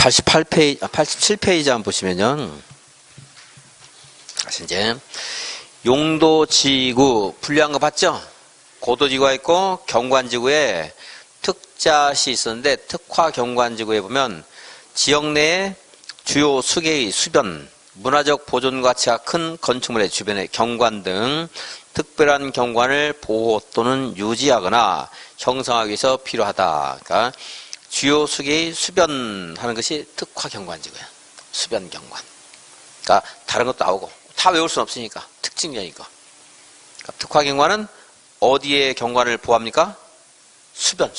88페이지, 87페이지 한번 보시면요. 다시 이제, 용도지구, 분류한 거 봤죠? 고도지구가 있고, 경관지구에 특자시 있었는데, 특화경관지구에 보면, 지역 내에 주요 수개의 수변, 문화적 보존 가치가 큰 건축물의 주변의 경관 등 특별한 경관을 보호 또는 유지하거나 형성하기 위해서 필요하다. 그러니까 주요 수개의 수변 하는 것이 특화경관지구야. 수변 경관. 그러니까 다른 것도 나오고 다 외울 수는 없으니까 특징이니까. 그러니까 특화경관은 어디에 경관을 보호합니까? 수변.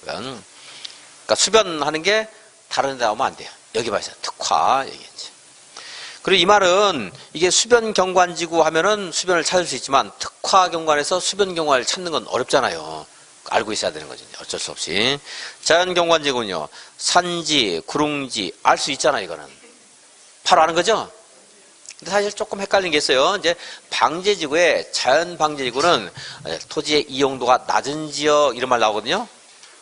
그러니까 수변 하는 게 다른 데 나오면 안 돼요. 여기 봐서 특화 얘기했지. 그리고 이 말은 이게 수변 경관지구 하면은 수변을 찾을 수 있지만 특화 경관에서 수변 경관을 찾는 건 어렵잖아요. 알고 있어야 되는 거죠. 어쩔 수 없이. 자연 경관지구는요. 산지, 구릉지 알 수 있잖아요. 이거는. 바로 아는 거죠. 근데 사실 조금 헷갈리는 게 있어요. 이제 방제지구에 자연 방제지구는 토지의 이용도가 낮은 지역 이런 말 나오거든요.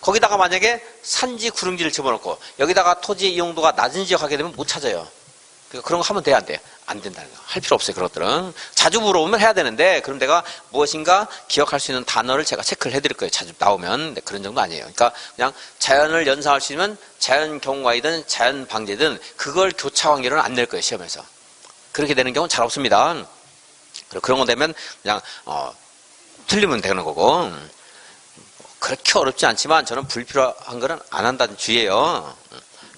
거기다가 만약에 산지, 구릉지를 집어넣고 여기다가 토지의 이용도가 낮은 지역 하게 되면 못 찾아요. 그런 거 하면 돼요, 안 돼요? 안 된다는 거. 할 필요 없어요, 그런 것들은. 자주 물어보면 해야 되는데, 그럼 내가 무엇인가 기억할 수 있는 단어를 제가 체크를 해드릴 거예요. 자주 나오면. 네, 그런 정도 아니에요. 그러니까 그냥 자연을 연상할 수 있는 자연 경과이든 자연 방제든 그걸 교차 관계로는 안 낼 거예요, 시험에서. 그렇게 되는 경우는 잘 없습니다. 그런 거 되면 그냥, 틀리면 되는 거고. 그렇게 어렵지 않지만 저는 불필요한 거는 안 한다는 주의예요.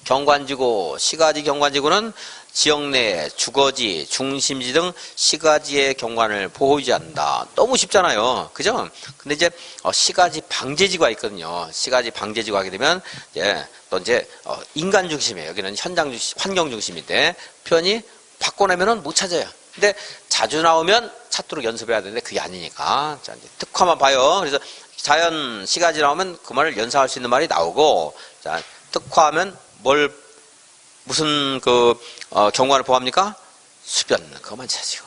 경관지구, 시가지 경관지구는 지역 내 주거지, 중심지 등 시가지의 경관을 보호 유지한다. 너무 쉽잖아요. 그죠? 근데 이제 시가지 방제지구가 있거든요. 시가지 방제지구 하게 되면 또 인간 중심이에요. 여기는 현장 중심, 환경 중심인데 표현이 바꿔내면은 못 찾아요. 근데 자주 나오면 찾도록 연습해야 되는데 그게 아니니까. 자, 이제 특화만 봐요. 그래서 자연 시가지 나오면 그 말을 연상할 수 있는 말이 나오고, 자, 특화하면 무슨 경관을 보호합니까? 수변. 그것만 찾으시고.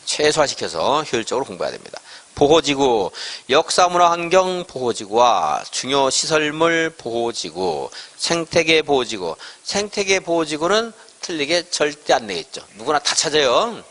최소화시켜서 효율적으로 공부해야 됩니다. 보호지구, 역사문화환경 보호지구와 중요시설물 보호지구, 생태계 보호지구. 생태계 보호지구는 틀리게 절대 안 내겠죠. 누구나 다 찾아요.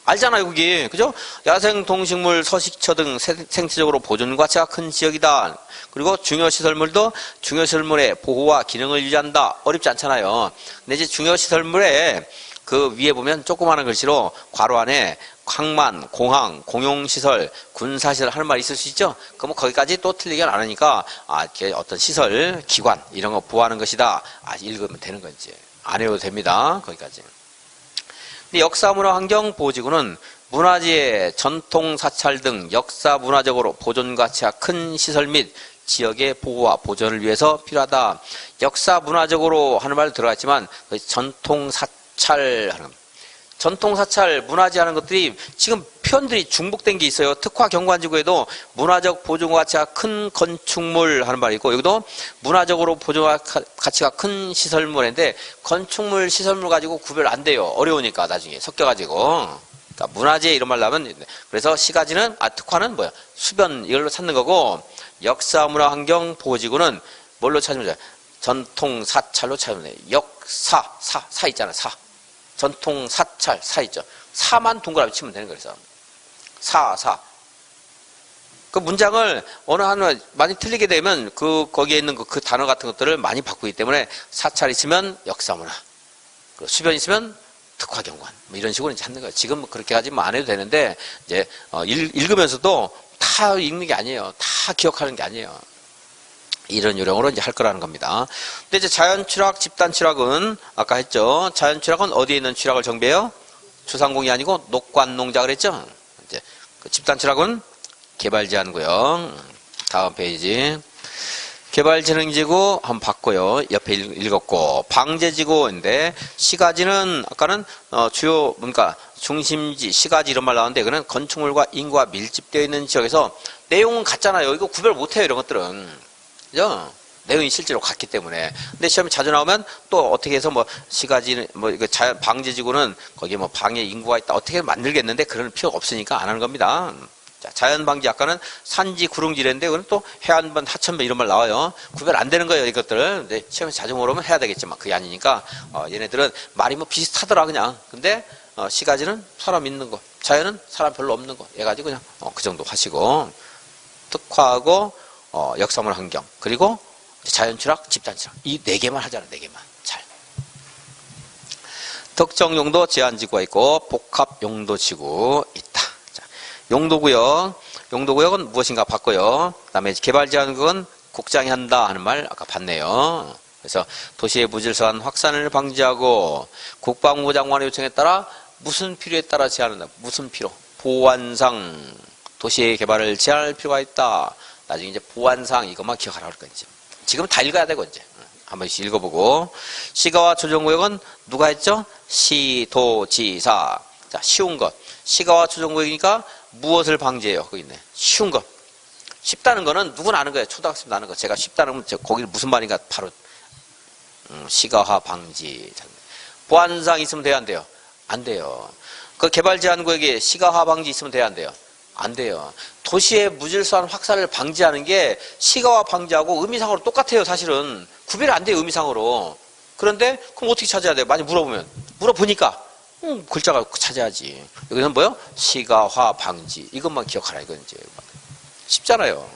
알잖아요, 그게. 그죠? 야생 동식물, 서식처 등 생태적으로 보존 가치가 큰 지역이다. 그리고 중요시설물도 중요시설물의 보호와 기능을 유지한다. 어렵지 않잖아요. 근데 이제 중요시설물에 그 위에 보면 조그마한 글씨로 괄호 안에 항만, 공항, 공용시설, 군사시설 하는 말이 있을 수 있죠? 그럼 거기까지 또 틀리게 안 하니까, 이렇게 어떤 시설, 기관, 이런 거 보호하는 것이다. 읽으면 되는 거지. 안 해도 됩니다. 거기까지. 근데 역사문화환경 보호지구는 문화재의 전통 사찰 등 역사 문화적으로 보존 가치가 큰 시설 및 지역의 보호와 보존을 위해서 필요하다. 역사 문화적으로 하는 말 들어갔지만 전통 사찰 하는 전통 사찰 문화재 하는 것들이 지금 표현들이 중복된 게 있어요. 특화 경관지구에도 문화적 보존 가치가 큰 건축물 하는 말이 있고 여기도 문화적으로 보존 가치가 큰 시설물인데 건축물 시설물 가지고 구별 안 돼요. 어려우니까 나중에 섞여가지고. 그러니까 문화재 이런 말 나면 그래서 시가지는 특화는 뭐야? 수변 이걸로 찾는 거고 역사문화환경 보호지구는 뭘로 찾으면 돼요? 전통 사찰로 찾으면 돼요. 사 있잖아. 사. 전통 사찰 사 있죠. 사만 동그라미 치면 되는 거예요. 사. 그 문장을 어느 하나 많이 틀리게 되면 거기에 있는 그 단어 같은 것들을 많이 바꾸기 때문에 사찰 있으면 역사문화, 수변 있으면 특화경관 이런 식으로 찾는 거예요. 지금 그렇게까지 안 해도 되는데 이제 읽으면서도 다 읽는 게 아니에요. 다 기억하는 게 아니에요. 이런 요령으로 이제 할 거라는 겁니다. 근데 이제 자연취락, 집단취락은 아까 했죠. 자연취락은 어디에 있는 취락을 정비해요? 주상공이 아니고 녹관농자 그랬죠. 이제 그 집단취락은 개발제한구요. 다음 페이지. 개발진흥지구 한번 봤고요. 옆에 읽었고 방제지구인데 시가지는 아까는 주요 그러니까 중심지, 시가지 이런 말 나왔는데 이거는 건축물과 인구가 밀집되어 있는 지역에서 내용은 같잖아요. 이거 구별 못해요. 이런 것들은. 그죠? 내용이 실제로 같기 때문에. 근데 시험에 자주 나오면 또 어떻게 해서 시가지, 이거 방제지구는 거기에 방에 인구가 있다. 어떻게 만들겠는데 그런 필요가 없으니까 안 하는 겁니다. 자, 자연방지 아까는 산지, 구릉지랬는데 그건 또 해안변, 하천변 이런 말 나와요. 구별 안 되는 거예요, 이것들은. 근데 시험에 자주 오면 해야 되겠지만 그게 아니니까 얘네들은 말이 뭐 비슷하더라 그냥. 근데 시가지는 사람 있는 거, 자연은 사람 별로 없는 거. 얘 가지고 그냥 그 정도 하시고 특화하고 역사문 환경 그리고 자연철학, 집단철학 이 4개만 하잖아. 4개만 잘. 특정 용도 제한지구가 있고 복합 용도지구 있다. 자, 용도구역은 무엇인가 봤고요. 그다음에 개발 제한구역은 국장이 한다 하는 말 아까 봤네요. 그래서 도시의 무질서한 확산을 방지하고 국방부 장관의 요청에 따라 무슨 필요에 따라 제한한다. 무슨 필요? 보안상 도시의 개발을 제한할 필요가 있다. 나중에 이제 보안상 이것만 기억하라고 그럴 거지. 지금 다 읽어야 되고 이제 한 번씩 읽어보고. 시가와 조정구역은 누가 했죠? 시도지사. 자, 쉬운 것. 시가와 조정구역이니까 무엇을 방지해요? 거기 있네. 쉬운 것. 쉽다는 거는 누구나 아는 거예요. 초등학생도 아는 거. 제가 쉽다는 건 거기는 무슨 말인가 바로 시가화 방지. 보안상 있으면 돼요, 안 돼요? 안 돼요. 그 개발 제한 구역에 시가화 방지 있으면 돼요, 안 돼요? 안 돼요. 도시의 무질서한 확산을 방지하는 게 시가화 방지하고 의미상으로 똑같아요, 사실은. 구별이 안 돼요, 의미상으로. 그런데 그럼 어떻게 찾아야 돼요? 많이 물어보니까 글자가 찾아야지. 여기는 뭐요? 시가화 방지. 이것만 기억하라, 이건 이제. 쉽잖아요.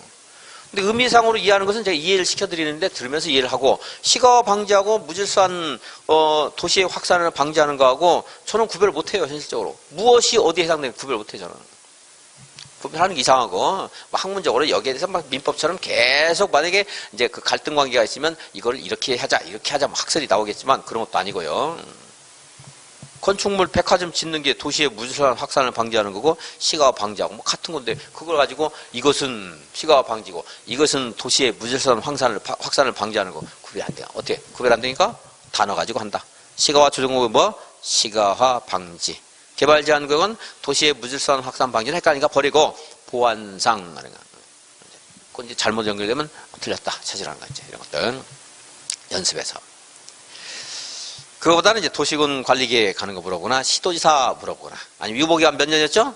근데 의미상으로 이해하는 것은 제가 이해를 시켜드리는데 들으면서 이해를 하고, 시가화 방지하고 무질서한 도시의 확산을 방지하는 거하고 저는 구별을 못해요, 현실적으로. 무엇이 어디에 해당되는 구별 못해요, 저는. 구별하는 게 이상하고, 학문적으로 여기에 대해서 막 민법처럼 계속 만약에 이제 그 갈등 관계가 있으면 이걸 이렇게 하자 뭐 학설이 나오겠지만 그런 것도 아니고요. 건축물, 백화점 짓는 게 도시의 무질서한 확산을 방지하는 거고 시가화 방지하고 뭐 같은 건데 그걸 가지고 이것은 시가화 방지고 이것은 도시의 무질서한 확산을 방지하는 거 구별 안 돼요. 어떻게 구별 안 되니까 단어 가지고 한다. 시가화 조정구역은 뭐? 시가화 방지. 개발 제한 구역은 도시의 무질서한 확산 방지는 헷갈리니까 버리고 보안상 하는 거. 그건 이제 잘못 연결되면 틀렸다 찾으라는 거 이제 이런 것들 연습해서. 그거보다는 이제 도시군 관리계획 가는 거 물어보거나 시도지사 물어보거나 아니면 유보기간 몇 년이었죠?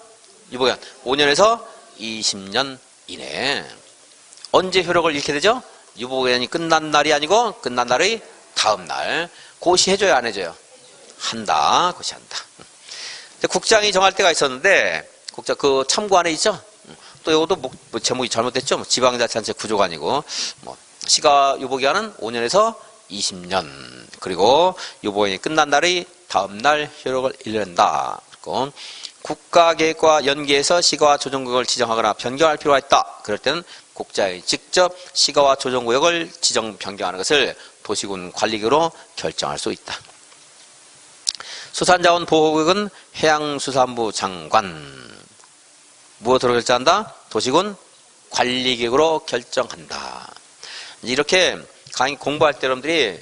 유보기간 5년에서 20년 이내. 언제 효력을 잃게 되죠? 유보기간이 끝난 날이 아니고 끝난 날의 다음 날. 고시 해줘요, 안 해줘요? 한다. 고시 한다. 국장이 정할 때가 있었는데 국장 그 참고안에 있죠? 또 이것도 뭐 제목이 잘못됐죠? 지방자치단체 구조가 아니고 시가 유보기간은 5년에서 20년. 그리고 유보기간이 끝난 날의 다음 날 효력을 잃는다. 그리고 국가계획과 연계해서 시가와 조정구역을 지정하거나 변경할 필요가 있다. 그럴 때는 국장이 직접 시가와 조정구역을 지정 변경하는 것을 도시군 관리계획으로 결정할 수 있다. 수산자원 보호구역은 해양수산부 장관. 무엇으로 결정한다? 도시군 관리계획으로 결정한다. 이렇게 강의 공부할 때 여러분들이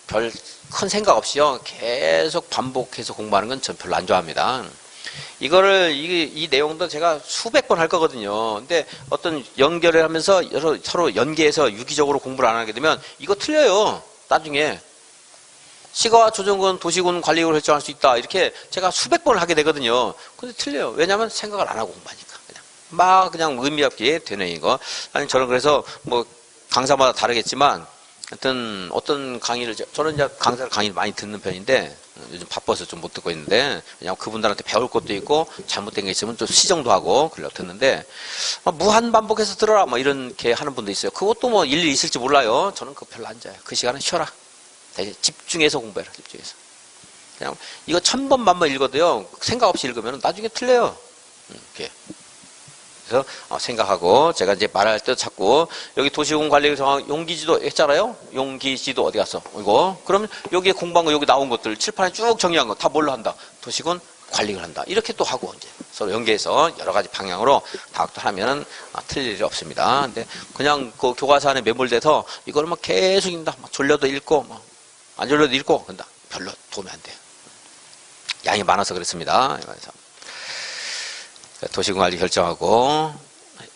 별 큰 생각 없이요 계속 반복해서 공부하는 건 전 별로 안 좋아합니다. 이 내용도 제가 수백 번 할 거거든요. 근데 어떤 연결을 하면서 서로 연계해서 유기적으로 공부를 안 하게 되면 이거 틀려요. 나중에 시가와 조정구역은 도시군 관리계획으로 결정할 수 있다. 이렇게 제가 수백 번을 하게 되거든요. 근데 틀려요. 왜냐하면 생각을 안 하고 공부하니까 그냥 의미 없게 되네 이거. 아니 저는 그래서 뭐 강사마다 다르겠지만 하여튼 어떤 강의를 저는 이제 강의를 많이 듣는 편인데 요즘 바빠서 좀 못 듣고 있는데 왜냐하면 그분들한테 배울 것도 있고 잘못된 게 있으면 좀 시정도 하고 그러려고 듣는데 무한 반복해서 들어라 뭐 이렇게 하는 분도 있어요. 그것도 뭐 일일이 있을지 몰라요. 저는 그거 별로 안 좋아해요. 그 시간은 쉬어라. 집중해서 공부해라. 집중해서. 그냥 이거 1000번 만번 읽어도요 생각 없이 읽으면 나중에 틀려요. 이렇게. 그래서 생각하고 제가 이제 말할 때 자꾸 여기 도시군 관리계획 정한 용기지도 했잖아요. 용기지도 어디 갔어? 이거 그러면 여기에 공부한 거 여기 나온 것들 칠판에 쭉 정리한 거 다 뭘로 한다? 도시군 관리를 한다. 이렇게 또 하고 이제 서로 연계해서 여러 가지 방향으로 다학도 하면은 틀릴 일이 없습니다. 근데 그냥 그 교과서 안에 매몰돼서 이걸 막 계속 읽는다. 막 졸려도 읽고 안 졸려도 읽고 그런다. 별로 도움이 안 돼요. 양이 많아서 그렇습니다. 그래서 도시군 관리 결정하고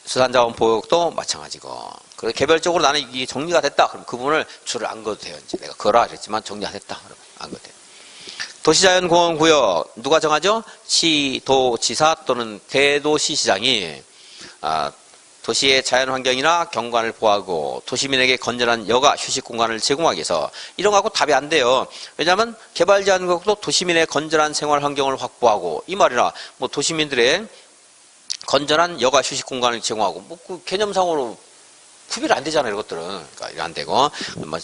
수산자원 보호도 마찬가지고 그리고 개별적으로 나는 이게 정리가 됐다. 그럼 그 부분을 줄을 안 그어도 돼요. 이제 내가 그어라 그랬지만 정리가 됐다. 그러면 안 그어도 돼요. 도시자연공원구역 누가 정하죠? 시도지사 또는 대도시시장이 도시의 자연환경이나 경관을 보호하고 도시민에게 건전한 여가 휴식 공간을 제공하기 위해서 이런 거 갖고 답이 안 돼요. 왜냐하면 개발제한구역도 도시민의 건전한 생활 환경을 확보하고 이 말이나 뭐 도시민들의 건전한 여가 휴식 공간을 제공하고 뭐 그 개념상으로 구별 안 되잖아요, 이것들은. 그러니까 이거 안 되고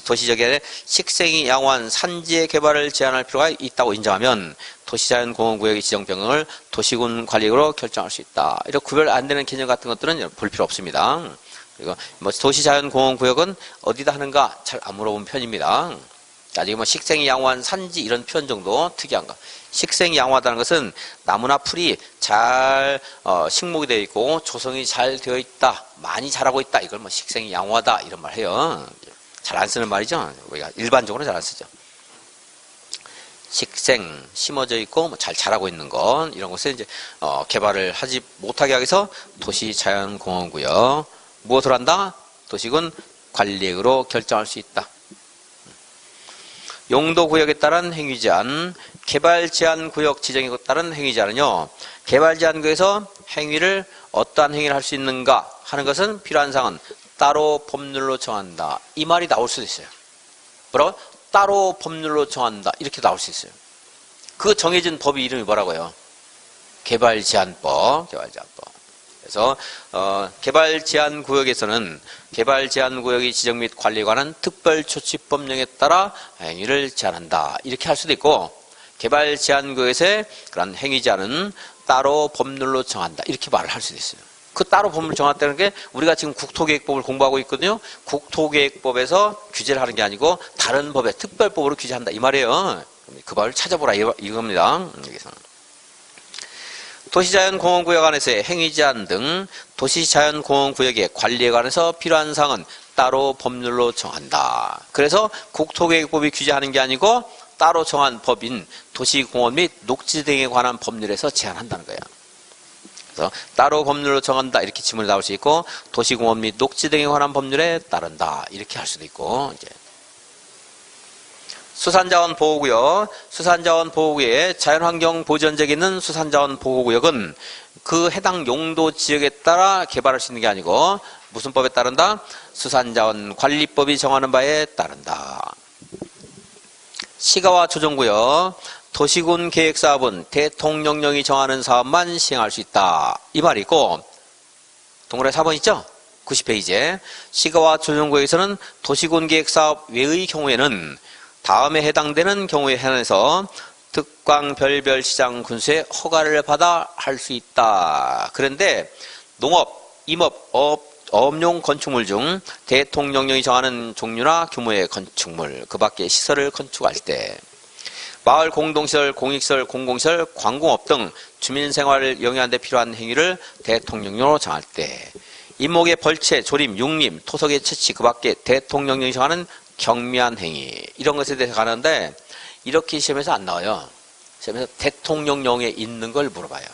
도시적의 식생이 양호한 산지의 개발을 제한할 필요가 있다고 인정하면 도시자연공원구역의 지정병을 도시군 관리로 결정할 수 있다. 이렇게 구별 안 되는 개념 같은 것들은 볼 필요 없습니다. 그리고 뭐 도시자연공원구역은 어디다 하는가 잘 안 물어본 편입니다. 나중에 뭐 식생이 양호한 산지 이런 표현 정도 특이한 거. 식생이 양호하다는 것은 나무나 풀이 잘 식목이 되어 있고 조성이 잘 되어 있다, 많이 자라고 있다. 이걸 뭐 식생이 양호하다 이런 말 해요. 잘 안 쓰는 말이죠. 우리가 일반적으로 잘 안 쓰죠. 식생 심어져 있고 뭐 잘 자라고 있는 건 이런 것을 이제 개발을 하지 못하게 하기 위해서 도시자연공원구역 무엇을 한다? 도시군 관리액으로 결정할 수 있다. 용도구역에 따른 행위제한, 개발제한구역 지정에 따른 행위제한은요, 개발제한구역에서 행위를 어떠한 행위를 할 수 있는가 하는 것은 필요한 사항은 따로 법률로 정한다. 이 말이 나올 수도 있어요. 뭐라고? 따로 법률로 정한다. 이렇게 나올 수 있어요. 그 정해진 법이 이름이 뭐라고요? 개발제한법. 그래서 개발제한구역에서는 개발제한구역의 지정 및 관리에 관한 특별조치법령에 따라 행위를 제한한다. 이렇게 할 수도 있고 개발제한구역에서의 그런 행위제한은 따로 법률로 정한다. 이렇게 말을 할 수도 있어요. 그 따로 법률을 정한다는 게 우리가 지금 국토계획법을 공부하고 있거든요. 국토계획법에서 규제를 하는 게 아니고 다른 법에 특별법으로 규제한다. 이 말이에요. 그 법을 찾아보라 이겁니다. 여기서는. 도시자연공원구역 안에서의 행위제한 등 도시자연공원구역의 관리에 관해서 필요한 사항은 따로 법률로 정한다. 그래서 국토계획법이 규제하는 게 아니고 따로 정한 법인 도시공원 및 녹지 등에 관한 법률에서 제한한다는 거예요. 그래서 따로 법률로 정한다 이렇게 지문이 나올 수 있고 도시공원 및 녹지 등에 관한 법률에 따른다 이렇게 할 수도 있고 이제. 수산자원 보호구역, 수산자원 보호구역에 자연환경 보전지역에 있는 수산자원 보호구역은 그 해당 용도 지역에 따라 개발할 수 있는 게 아니고 무슨 법에 따른다? 수산자원 관리법이 정하는 바에 따른다. 시가와 조정구역, 도시군 계획사업은 대통령령이 정하는 사업만 시행할 수 있다. 이 말이 있고 동그라미 4번 있죠? 90페이지에 시가와 조정구역에서는 도시군 계획사업 외의 경우에는 다음에 해당되는 경우에 한해서 특광 별별 시장 군수의 허가를 받아 할 수 있다. 그런데 농업, 임업, 어업용 건축물 중 대통령령이 정하는 종류나 규모의 건축물, 그 밖에 시설을 건축할 때 마을 공동시설, 공익시설, 공공시설, 관공업 등 주민생활을 영위하는 데 필요한 행위를 대통령령으로 정할 때 임목의 벌채, 조림, 육림, 토석의 채취, 그 밖에 대통령령이 정하는 경미한 행위 이런 것에 대해서 가는데 이렇게 시험에서 안 나와요. 시험에서 대통령령에 있는 걸 물어봐요.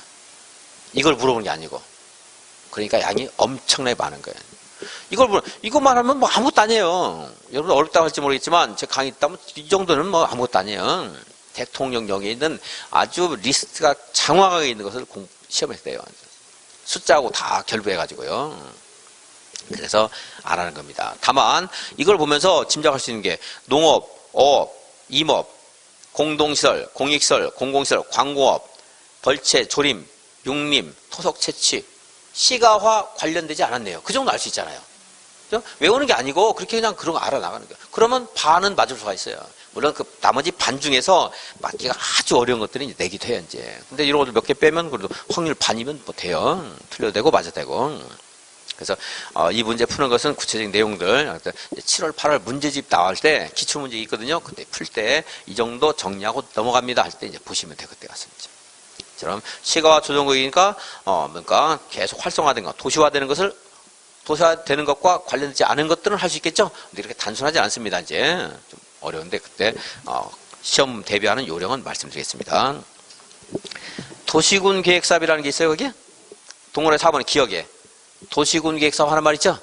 이걸 물어보는 게 아니고 그러니까 양이 엄청나게 많은 거예요. 이것만 하면 뭐 아무것도 아니에요. 여러분 어렵다고 할지 모르겠지만 제 강의 있다면 이 정도는 뭐 아무것도 아니에요. 대통령령에 있는 아주 리스트가 장황하게 있는 것을 시험에서 내요. 숫자하고 다 결부해가지고요. 그래서 안 하는 겁니다. 다만 이걸 보면서 짐작할 수 있는 게 농업, 어업, 임업, 공동시설, 공익시설, 공공시설, 관공업, 벌채, 조림, 육림, 토속 채취, 시가화 관련되지 않았네요. 그 정도 알 수 있잖아요. 그죠? 외우는 게 아니고 그렇게 그냥 그런 거 알아나가는 거예요. 그러면 반은 맞을 수가 있어요. 물론 그 나머지 반 중에서 맞기가 아주 어려운 것들은 이제 내기도 해요, 이제. 근데 이런 것들 몇 개 빼면 그래도 확률 반이면 뭐 돼요. 틀려도 되고 맞아도 되고. 그래서 이 문제 푸는 것은 구체적인 내용들 7월 8월 문제집 나올 때 기출문제 있거든요. 그때 풀 때 이 정도 정리하고 넘어갑니다 할 때 이제 보시면 돼요. 그때 가서 이제. 처럼 시가와 조정구역이니까 뭔가 계속 활성화된 것, 도시화되는 것과 관련되지 않은 것들은 할 수 있겠죠. 근데 이렇게 단순하지 않습니다. 이제 좀 어려운데 그때 시험 대비하는 요령은 말씀드리겠습니다. 도시군 계획사업이라는 게 있어요. 거기 동물의 4번에 기억에 도시군 계획사업 하는 말 있죠?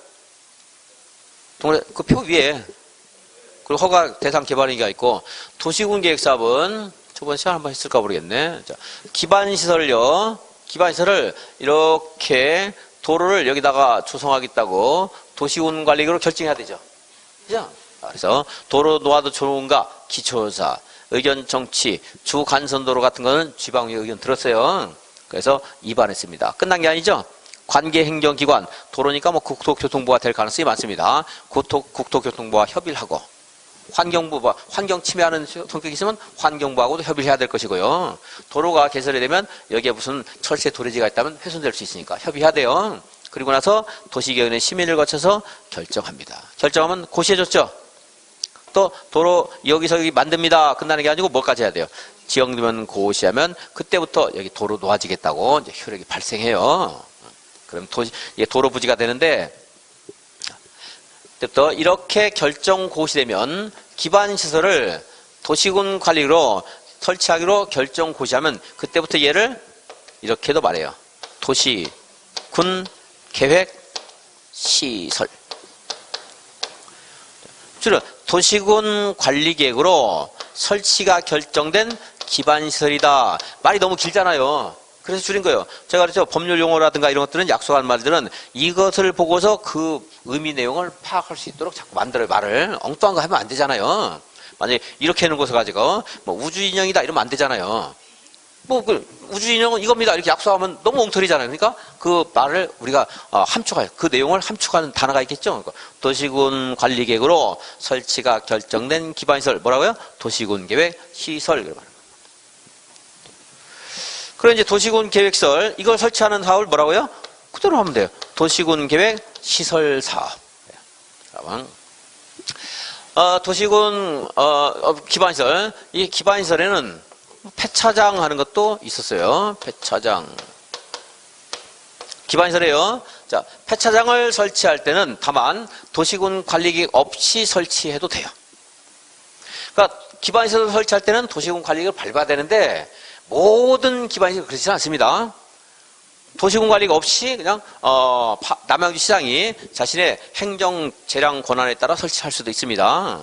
그 표 위에. 그리고 허가 대상 개발행위가 있고, 도시군 계획사업은 저번 시간 한번 했을까 모르겠네. 자, 기반시설을요. 기반시설을 이렇게 도로를 여기다가 조성하겠다고 도시군관리계획으로 결정해야 되죠. 그죠? 그래서 도로 노화도 좋은가 기초조사, 의견 정치, 주간선도로 같은 거는 지방의 의견 들었어요. 그래서 입안했습니다. 끝난 게 아니죠. 관계행정기관, 도로니까 뭐 국토교통부가 될 가능성이 많습니다. 국토교통부와 협의를 하고, 환경부가 환경 침해하는 성격이 있으면 환경부하고도 협의를 해야 될 것이고요. 도로가 개설이 되면 여기에 무슨 철새 도래지가 있다면 훼손될 수 있으니까 협의해야 돼요. 그리고 나서 도시계획의 심의를 거쳐서 결정합니다. 결정하면 고시해줬죠. 또 도로 여기서 여기 만듭니다. 끝나는 게 아니고 뭐까지 해야 돼요? 지역면 고시하면 그때부터 여기 도로 놓아지겠다고 이제 효력이 발생해요. 그럼 이게 도로 부지가 되는데, 그때부터 이렇게 결정 고시되면 기반시설을 도시군 관리로 설치하기로 결정 고시하면 그때부터 얘를 이렇게도 말해요. 도시군 계획 시설. 주로 도시군 관리계획으로 설치가 결정된 기반시설이다. 말이 너무 길잖아요. 그래서 줄인 거예요. 제가 그랬죠. 법률 용어라든가 이런 것들은 약속한 말들은 이것을 보고서 그 의미 내용을 파악할 수 있도록 자꾸 만들어요. 말을 엉뚱한 거 하면 안 되잖아요. 만약에 이렇게 해놓은 것을 가지고 뭐 우주인형이다 이러면 안 되잖아요. 뭐 그 우주인형은 이겁니다 이렇게 약속하면 너무 엉터리잖아요. 그러니까 그 말을 우리가 함축할, 그 내용을 함축하는 단어가 있겠죠. 그러니까 도시군 관리계획으로 설치가 결정된 기반시설 뭐라고요? 도시군 계획 시설 이렇게 말합니다. 그럼 이제 도시군 계획설 이걸 설치하는 사업을 뭐라고요? 그대로 하면 돼요. 도시군 계획 시설 사업. 도시군 기반시설, 이 기반시설에는 폐차장 하는 것도 있었어요. 폐차장. 기반시설이에요. 자, 폐차장을 설치할 때는 다만 도시군 관리계획 없이 설치해도 돼요. 그러니까 기반시설을 설치할 때는 도시군 관리계획을 밟아야 되는데 모든 기반시설이 그렇지는 않습니다. 도시군 관리가 없이 그냥 남양주 시장이 자신의 행정 재량 권한에 따라 설치할 수도 있습니다.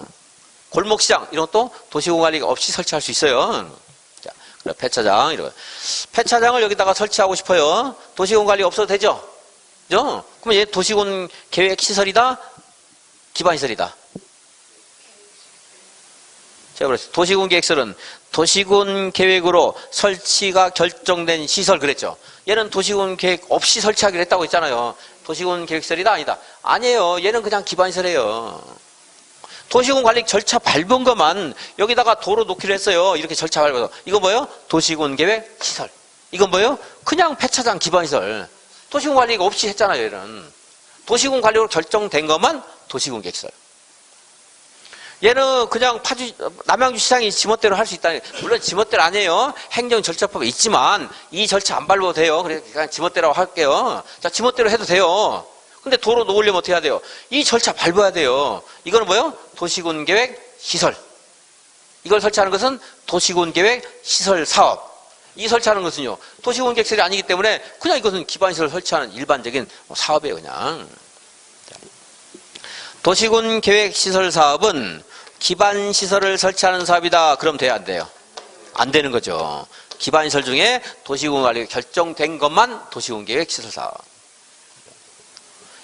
골목시장 이런 것도 도시군 관리가 없이 설치할 수 있어요. 자, 그래, 폐차장 이런 거. 폐차장을 여기다가 설치하고 싶어요. 도시군 관리 없어도 되죠? 그죠? 그럼 얘 도시군 계획 시설이다, 기반시설이다. 제가 그랬어요. 도시군 계획설은 도시군 계획으로 설치가 결정된 시설 그랬죠. 얘는 도시군 계획 없이 설치하기로 했다고 했잖아요. 도시군 계획설이다 아니다? 아니에요. 얘는 그냥 기반시설이에요. 도시군 관리 절차 밟은 것만 여기다가 도로 놓기로 했어요. 이렇게 절차 밟아서. 이거 뭐예요? 도시군 계획 시설. 이건 뭐예요? 그냥 폐차장 기반시설. 도시군 관리가 없이 했잖아요. 얘는. 도시군 관리로 결정된 것만 도시군 계획설. 얘는 그냥 남양주 시장이 지멋대로 할 수 있다. 물론 지멋대로 아니에요. 행정 절차법이 있지만 이 절차 안 밟아도 돼요. 그래서 그냥 지멋대로 할게요. 자, 지멋대로 해도 돼요. 근데 도로 놓으려면 어떻게 해야 돼요? 이 절차 밟아야 돼요. 이거는 뭐예요? 도시군 계획 시설. 이걸 설치하는 것은 도시군 계획 시설 사업. 이 설치하는 것은요. 도시군 계획설이 아니기 때문에 그냥 이것은 기반시설 설치하는 일반적인 사업이에요. 그냥. 도시군 계획 시설 사업은 기반시설을 설치하는 사업이다. 그럼 돼야 안 돼요? 안 되는 거죠. 기반시설 중에 도시군 관리가 결정된 것만 도시군 계획 시설 사업.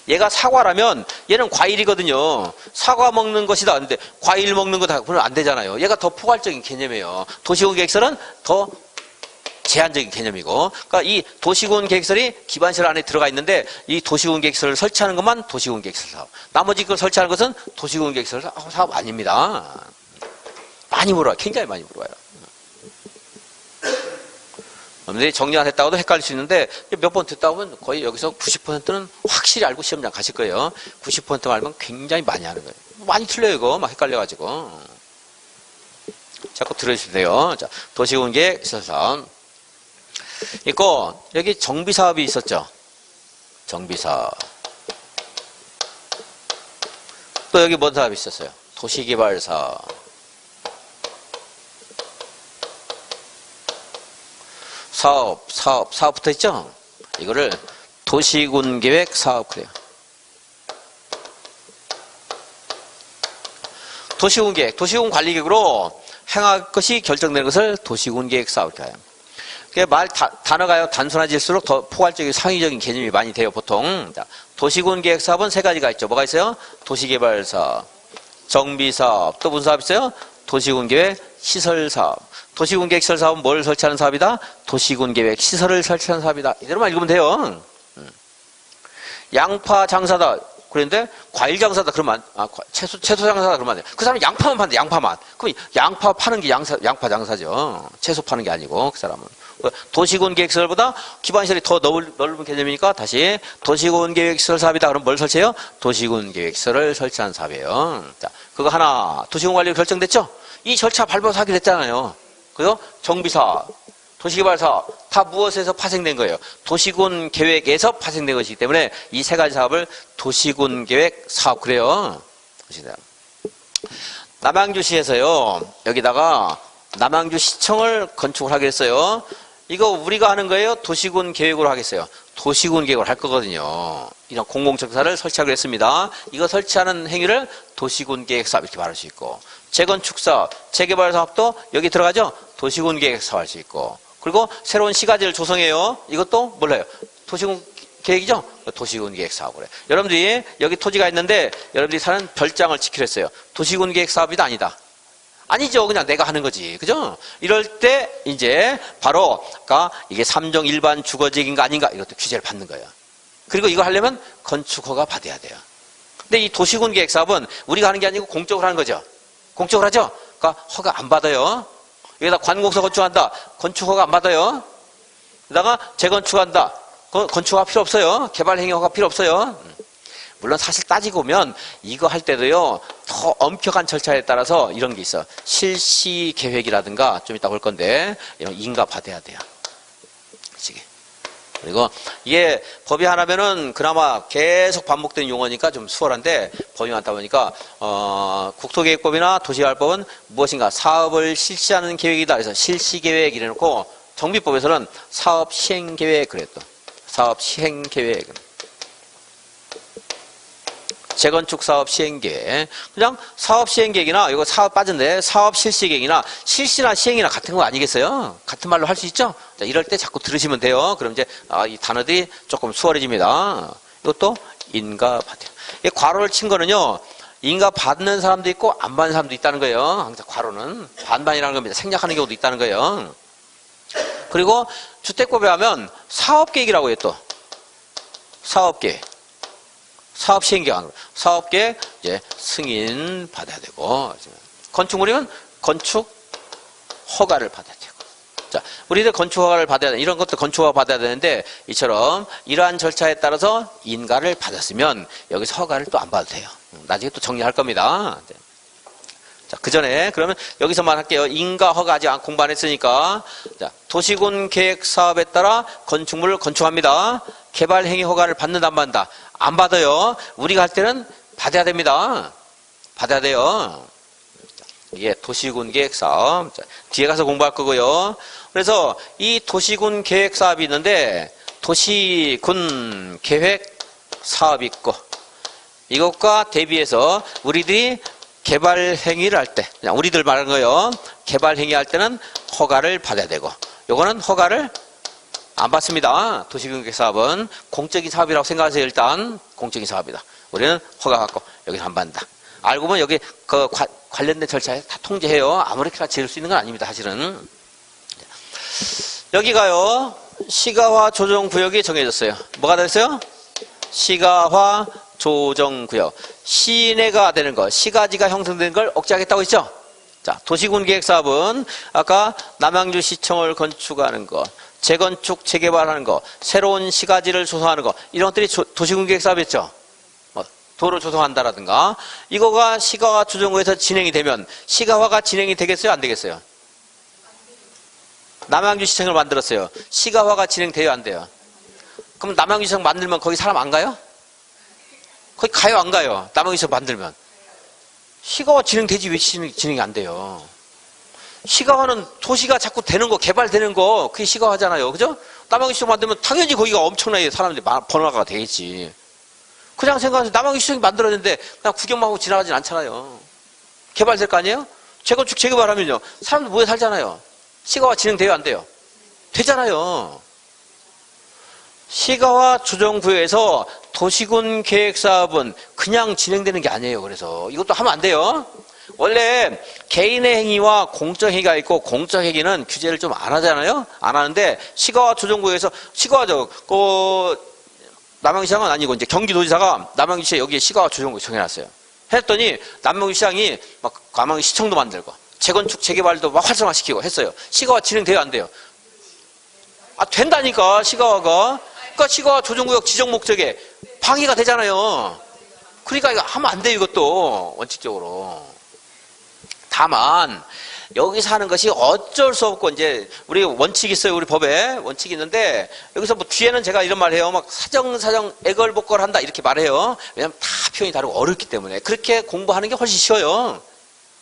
얘가 사과라면 얘는 과일이거든요. 사과 먹는 것이다. 근데 과일 먹는 거다. 그러면 안 되잖아요. 얘가 더 포괄적인 개념이에요. 도시군 계획설은 더 제한적인 개념이고, 그러니까 이 도시군 계획설이 기반시설 안에 들어가 있는데 이 도시군 계획설을 설치하는 것만 도시군 계획설 사업. 나머지 걸 설치하는 것은 도시군 계획설 사업 아닙니다. 많이 물어요. 굉장히 많이 물어요. 여러분들이 정리 안 했다고도 헷갈릴 수 있는데 몇 번 듣다 보면 거의 여기서 90%는 확실히 알고 시험장 가실 거예요. 90% 알면 굉장히 많이 하는 거예요. 많이 틀려요. 이거 막 헷갈려가지고. 자꾸 들어주시면 돼요. 자, 도시군 계획 시설 사업. 있고, 여기 정비사업이 있었죠. 정비사업. 또 여기 뭔 사업이 있었어요? 도시개발사업. 사업 붙어 있죠? 이거를 도시군계획 사업 그래요. 도시군계획, 도시군 관리계획으로 행할 것이 결정되는 것을 도시군계획사업 이렇게 해요. 단어가요, 단순해질수록 더 포괄적이고 상위적인 개념이 많이 돼요, 보통. 자, 도시군계획사업은 세 가지가 있죠. 뭐가 있어요? 도시개발사업, 정비사업, 또 무슨 사업 있어요? 도시군계획 시설사업. 도시군계획 시설사업은 뭘 설치하는 사업이다? 도시군계획 시설을 설치하는 사업이다. 이대로만 읽으면 돼요. 양파 장사다. 그런데 과일 장사다 그러면 채소 장사다 그러면 안 돼. 그 사람은 양파만 판대, 양파만. 그럼 양파 파는 게 양파 장사죠. 채소 파는 게 아니고 그 사람은. 도시군계획시설보다 기반시설이 더 넓은 개념이니까 다시 도시군계획시설 사업이다. 그럼 뭘 설치해요? 도시군계획시설을 설치한 사업이에요. 자, 그거 하나. 도시군관리 결정됐죠? 이 절차 밟아서 하게 됐잖아요. 그죠? 정비사업, 도시개발사업 다 무엇에서 파생된 거예요? 도시군 계획에서 파생된 것이기 때문에 이 세 가지 사업을 도시군 계획 사업 그래요. 남양주시에서요. 여기다가 남양주시청을 건축을 하게 했어요. 이거 우리가 하는 거예요? 도시군 계획으로 하겠어요. 도시군 계획을 할 거거든요. 이런 공공청사를 설치하기로 했습니다. 이거 설치하는 행위를 도시군 계획 사업 이렇게 말할 수 있고, 재건축 사업, 재개발 사업도 여기 들어가죠? 도시군 계획 사업 할 수 있고, 그리고 새로운 시가지를 조성해요. 이것도 몰라요. 도시군 계획이죠? 도시군 계획 사업을 해요. 여러분들이 여기 토지가 있는데 여러분들이 사는 별장을 지키려 했어요. 도시군 계획 사업이다 아니다? 아니죠. 그냥 내가 하는 거지. 그죠? 이럴 때 이제 바로 이게 3종 일반 주거지역인가 아닌가 이것도 규제를 받는 거예요. 그리고 이거 하려면 건축허가 받아야 돼요. 근데 이 도시군 계획 사업은 우리가 하는 게 아니고 공적으로 하는 거죠. 공적으로 하죠? 그러니까 허가 안 받아요. 여기다 관공서 건축한다. 건축허가 안 받아요. 게다가 재건축한다. 건축허가 필요 없어요. 개발행위허가 필요 없어요. 물론 사실 따지고 보면 이거 할 때도요. 더 엄격한 절차에 따라서 이런 게 있어. 실시계획이라든가 좀 이따 볼 건데 이런 인가 받아야 돼요. 그리고 이게 법이 하나면은 그나마 계속 반복되는 용어니까 좀 수월한데 법이 많다 보니까 국토계획법이나 도시개발법은 무엇인가 사업을 실시하는 계획이다. 그래서 실시계획 이래놓고 정비법에서는 사업시행계획 그랬또 사업시행계획 재건축 사업 시행계획. 그냥 사업 시행계획이나 이거 사업 빠진데 사업 실시계획이나 실시나 시행이나 같은 거 아니겠어요? 같은 말로 할 수 있죠? 자, 이럴 때 자꾸 들으시면 돼요. 그럼 이제 이 단어들이 조금 수월해집니다. 이것도 인가 받아요. 이 괄호를 친 거는요. 인가 받는 사람도 있고 안 받는 사람도 있다는 거예요. 항상 괄호는 반반이라는 겁니다. 생략하는 경우도 있다는 거예요. 그리고 주택법에 하면 사업계획이라고 해요. 또 사업계획. 사업 시행계획, 사업계획 이제 승인 받아야 되고, 건축물이면 건축 허가를 받아야 되고. 자, 우리들 건축 허가를 받아야 돼. 이런 것도 건축 허가 받아야 되는데 이처럼 이러한 절차에 따라서 인가를 받았으면 여기서 허가를 또 안 받아도 돼요. 나중에 또 정리할 겁니다. 자, 그 전에 그러면 여기서만 할게요. 인가 허가 아직 공부 안 했으니까. 자, 도시군 계획 사업에 따라 건축물을 건축합니다. 개발 행위 허가를 받는다 안 받는다? 안 받아요. 우리가 할 때는 받아야 됩니다. 받아야 돼요. 이게 도시군 계획 사업. 자, 뒤에 가서 공부할 거고요. 그래서 이 도시군 계획 사업이 있는데 도시군 계획 사업이 있고 이것과 대비해서 우리들이 개발 행위를 할 때, 그냥 우리들 말하는 거예요. 개발 행위 할 때는 허가를 받아야 되고, 요거는 허가를 안 받습니다. 도시군 계획 사업은 공적인 사업이라고 생각하세요. 일단 공적인 사업이다. 우리는 허가 갖고 여기는 안 받는다. 알고 보면 여기 그 관련된 절차에 다 통제해요. 아무렇게나 지을 수 있는 건 아닙니다. 사실은 여기가요 시가화 조정구역이 정해졌어요. 뭐가 됐어요? 시가화 조정구역. 시내가 되는 거, 시가지가 형성되는 걸 억제하겠다고 했죠? 자, 도시군 계획 사업은 아까 남양주 시청을 건축하는 거, 재건축, 재개발하는 거, 새로운 시가지를 조성하는 거, 이런 것들이 도시군 계획 사업이었죠? 도로 조성한다라든가, 이거가 시가화 조정구에서 진행이 되면 시가화가 진행이 되겠어요? 안 되겠어요? 남양주 시청을 만들었어요. 시가화가 진행돼요? 안 돼요? 그럼 남양주 시청 만들면 거기 사람 안 가요? 거기 가요? 안 가요? 남양주 시청 만들면. 시가화 진행되지 왜 진행이 안 돼요? 시가화는 도시가 자꾸 되는 거, 개발되는 거, 그게 시가화잖아요. 그죠? 남양주 시청 만들면 당연히 거기가 엄청나게 사람들이 번화가가 되겠지. 그냥 생각해서 남양주 시청이 만들어졌는데 그냥 구경만 하고 지나가진 않잖아요. 개발될 거 아니에요? 재건축 재개발하면요. 사람들 모여 살잖아요. 시가화 진행돼요, 안 돼요? 되잖아요. 시가화 조정구역에서 도시군 계획사업은 그냥 진행되는 게 아니에요. 그래서 이것도 하면 안 돼요. 원래 개인의 행위와 공적 행위가 있고, 공적 행위는 규제를 좀 안 하잖아요. 안 하는데 시가화 조정구역에서 남양시장은 아니고 이제 경기도지사가 남양시에 여기에 시가화 조정구역 정해놨어요. 했더니 남양시장이 막 남양시청도 만들고 재건축 재개발도 막 활성화시키고 했어요. 시가화 진행돼요, 안 돼요? 아, 된다니까 시가화가. 그러니까 시가화 조정구역 지정 목적에 방해가 되잖아요. 그러니까 이거 하면 안 돼요, 이것도 원칙적으로. 다만 여기서 하는 것이 어쩔 수 없고, 이제 우리 원칙이 있어요. 우리 법에 원칙이 있는데, 여기서 뭐 뒤에는 제가 이런 말 해요. 막 사정사정 애걸복걸한다 이렇게 말해요. 왜냐면 다 표현이 다르고 어렵기 때문에. 그렇게 공부하는 게 훨씬 쉬워요.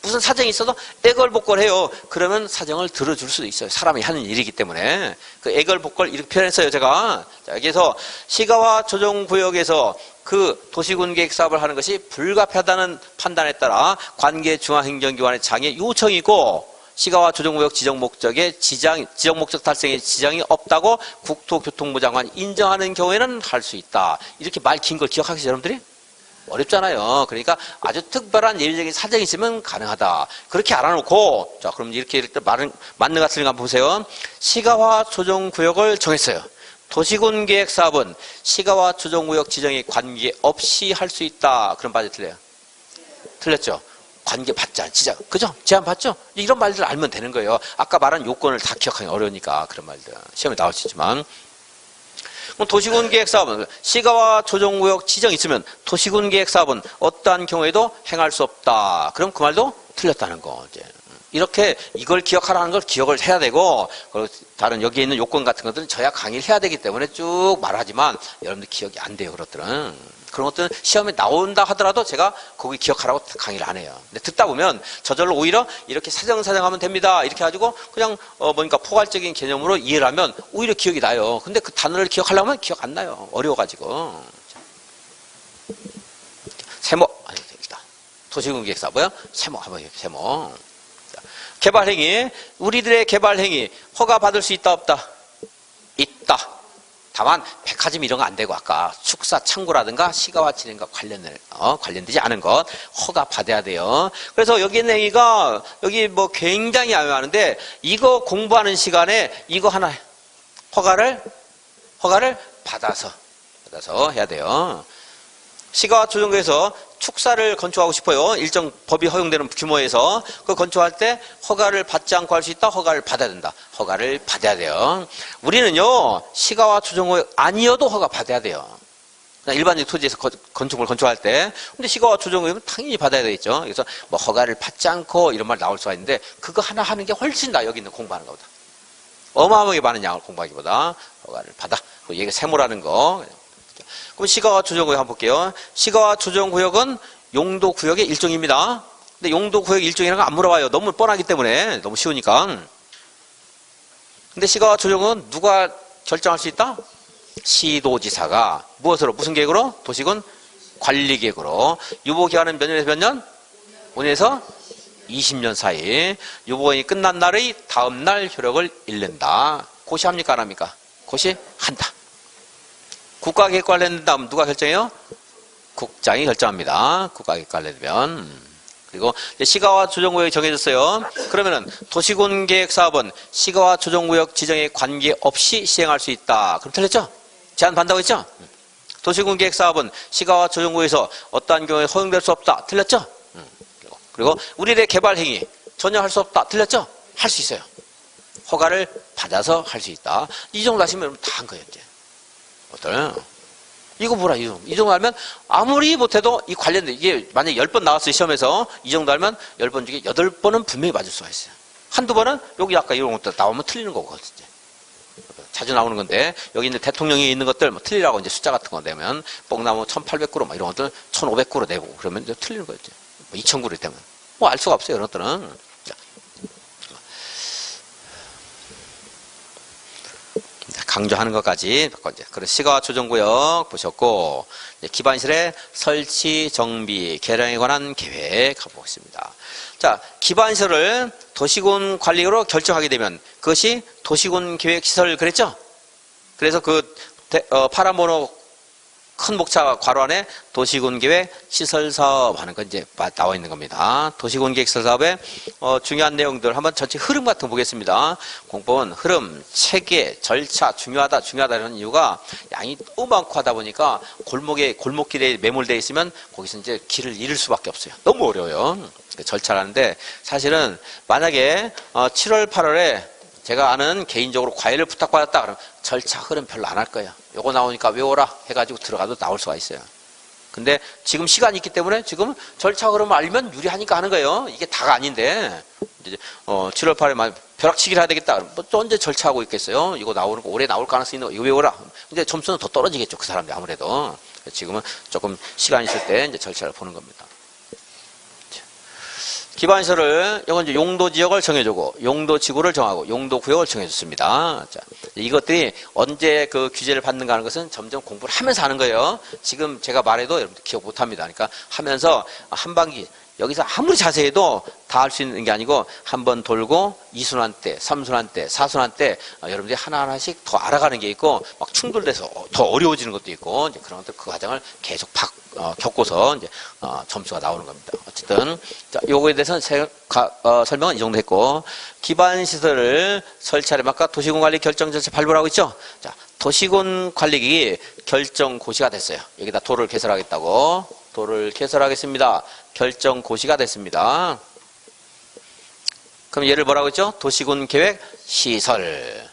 무슨 사정이 있어도 애걸복걸해요. 그러면 사정을 들어줄 수도 있어요. 사람이 하는 일이기 때문에. 그 애걸복걸 이렇게 표현했어요, 제가. 자, 여기서 시가화 조정구역에서 그 도시군 계획 사업을 하는 것이 불가피하다는 판단에 따라 관계 중앙행정기관의 장애 요청이고, 시가화 조정구역 지정 목적에 지정 목적 달성에 지장이 없다고 국토교통부 장관이 인정하는 경우에는 할 수 있다. 이렇게 말 긴 걸 기억하시죠, 여러분들이? 어렵잖아요. 그러니까 아주 특별한 예외적인 사정이 있으면 가능하다. 그렇게 알아놓고, 자, 그럼 이렇게 맞는가 틀린가 한번 보세요. 시가화 조정구역을 정했어요. 도시군 계획 사업은 시가화 조정구역 지정에 관계없이 할 수 있다. 그럼 맞아요, 틀려요? 틀렸죠? 관계받지 않지. 그죠? 제한 받죠? 이런 말들 알면 되는 거예요. 아까 말한 요건을 다 기억하기 어려우니까 그런 말들. 시험에 나올 수 있지만. 도시군 계획 사업은 시가화 조정구역 지정이 있으면 도시군 계획 사업은 어떠한 경우에도 행할 수 없다. 그럼 그 말도 틀렸다는 거. 이제 이렇게 이걸 기억하라는 걸 기억을 해야 되고, 다른 여기에 있는 요건 같은 것들은 저야 강의를 해야 되기 때문에 쭉 말하지만 여러분들 기억이 안 돼요. 그런 것들은 시험에 나온다 하더라도 제가 거기 기억하라고 강의를 안 해요. 근데 듣다 보면 저절로 오히려 이렇게 사정하면 됩니다. 이렇게 해가지고 그냥 포괄적인 개념으로 이해를 하면 오히려 기억이 나요. 근데 그 단어를 기억하려면 기억 안 나요. 어려워가지고. 세모. 일단 도시군 계획사 뭐야? 세모 한번 해볼게요. 세모. 개발행위. 우리들의 개발행위 허가받을 수 있다 없다? 있다. 다만 백화점 이런 거 안 되고, 아까 축사 창고라든가 시가화 진행과 관련되지 않은 것 허가 받아야 돼요. 그래서 여기 있는 행위가 여기 뭐 굉장히 많은데, 이거 공부하는 시간에 이거 하나 허가를 받아서 해야 돼요. 시가화 조정구에서 축사를 건축하고 싶어요. 일정 법이 허용되는 규모에서 그 건축할 때 허가를 받지 않고 할 수 있다. 허가를 받아야 된다. 허가를 받아야 돼요. 우리는요, 시가화 조정구역 아니어도 허가 받아야 돼요. 일반적 토지에서 건축물 건축할 때. 근데 시가화 조정구역은 당연히 받아야 되겠죠. 그래서 뭐 허가를 받지 않고 이런 말 나올 수가 있는데, 그거 하나 하는 게 훨씬 나 여기 있는 공부하는 것보다. 어마어마하게 많은 양을 공부하기보다 허가를 받아. 얘가 세모라는 거. 그럼 시가화 조정구역 한번 볼게요. 시가화 조정구역은 용도구역의 일종입니다. 근데 용도구역 일종이라는 거 안 물어봐요. 너무 뻔하기 때문에, 너무 쉬우니까. 근데 시가화 조정은 누가 결정할 수 있다? 시도지사가 무엇으로, 무슨 계획으로? 도시군 관리계획으로. 유보기간은 몇 년에서 몇 년? 5년에서 20년 사이. 유보기간이 끝난 날의 다음 날 효력을 잃는다. 고시합니까, 안 합니까? 고시한다. 국가계획 관련된다 하면 누가 결정해요? 국장이 결정합니다. 국가계획 관련되면. 그리고 시가화 조정구역이 정해졌어요. 그러면은 도시군 계획 사업은 시가화 조정구역 지정에 관계없이 시행할 수 있다. 그럼 틀렸죠? 제한 받는다고 했죠? 도시군 계획 사업은 시가화 조정구역에서 어떠한 경우에 허용될 수 없다. 틀렸죠? 그리고 우리들의 개발 행위 전혀 할 수 없다. 틀렸죠? 할 수 있어요. 허가를 받아서 할 수 있다. 이 정도 하시면 다 한 거예요, 이제. 어떨까요? 이거 뭐라, 이 정도 하면 아무리 못해도 이 관련된, 이게 만약에 10번 나왔어요, 시험에서. 이 정도 하면 10번 중에 8번은 분명히 맞을 수가 있어요. 한두 번은 여기 아까 이런 것들 나오면 틀리는 거거든요. 자주 나오는 건데, 여기 있는 대통령이 있는 것들 뭐 틀리라고 이제 숫자 같은 거 내면, 뽕나무 1800그루 막 이런 것들 1500그루 내고 그러면 이제 틀리는 거였죠. 2000그루 되면. 뭐 알 수가 없어요, 이런 것들은. 강조하는 것까지 그런 시가조정구역 보셨고, 기반시설의 설치, 정비, 개량에 관한 계획 가보겠습니다. 자, 기반시설을 도시군 관리로 결정하게 되면 그것이 도시군 계획시설 그랬죠? 그래서 파란 번호 큰 목차 괄호 안에 도시군계획 시설사업 하는 건 이제 나와 있는 겁니다. 도시군계획 시설사업의 중요한 내용들 한번 전체 흐름 같은 거 보겠습니다. 공법은 흐름, 체계, 절차 중요하다 이런 이유가 양이 너무 많고 하다 보니까 골목길에 매몰되어 있으면 거기서 이제 길을 잃을 수밖에 없어요. 너무 어려워요. 절차라는데 사실은 만약에 7월, 8월에 제가 아는 개인적으로 과외를 부탁받았다 그러면 절차 흐름 별로 안 할 거예요. 요거 나오니까 외워라 해가지고 들어가도 나올 수가 있어요. 근데 지금 시간이 있기 때문에 지금 절차 흐름을 알면 유리하니까 하는 거예요. 이게 다가 아닌데 이제 7월 8일에 벼락치기를 해야 되겠다 그러면 또 언제 절차하고 있겠어요. 이거 나오는 거 올해 나올 가능성이 있는 거 이거 외워라. 근데 점수는 더 떨어지겠죠. 그 사람들 아무래도. 지금은 조금 시간 있을 때 이제 절차를 보는 겁니다. 기반시설을 이건 이제 용도 지역을 정해주고 용도 지구를 정하고 용도 구역을 정해줬습니다. 자, 이것들이 언제 그 규제를 받는가 하는 것은 점점 공부를 하면서 하는 거예요. 지금 제가 말해도 여러분들 기억 못합니다. 그러니까 하면서 한반기 여기서 아무리 자세히 해도 다 할 수 있는 게 아니고 한 번 돌고 2순환 때, 3순환 때, 4순환 때 여러분들이 하나하나씩 더 알아가는 게 있고 막 충돌돼서 더 어려워지는 것도 있고 이제 그런 것들 그 과정을 계속 겪고서 이제 점수가 나오는 겁니다. 어쨌든 자, 요거에 대해서는 설명은 이 정도 했고 기반 시설을 설치하려 아까 도시군 관리 결정 절차 발부하고 있죠. 자, 도시군 관리기 결정 고시가 됐어요. 여기다 도를 개설하겠다고 도를 개설하겠습니다. 결정 고시가 됐습니다. 그럼 얘를 뭐라고 했죠? 도시군 계획 시설.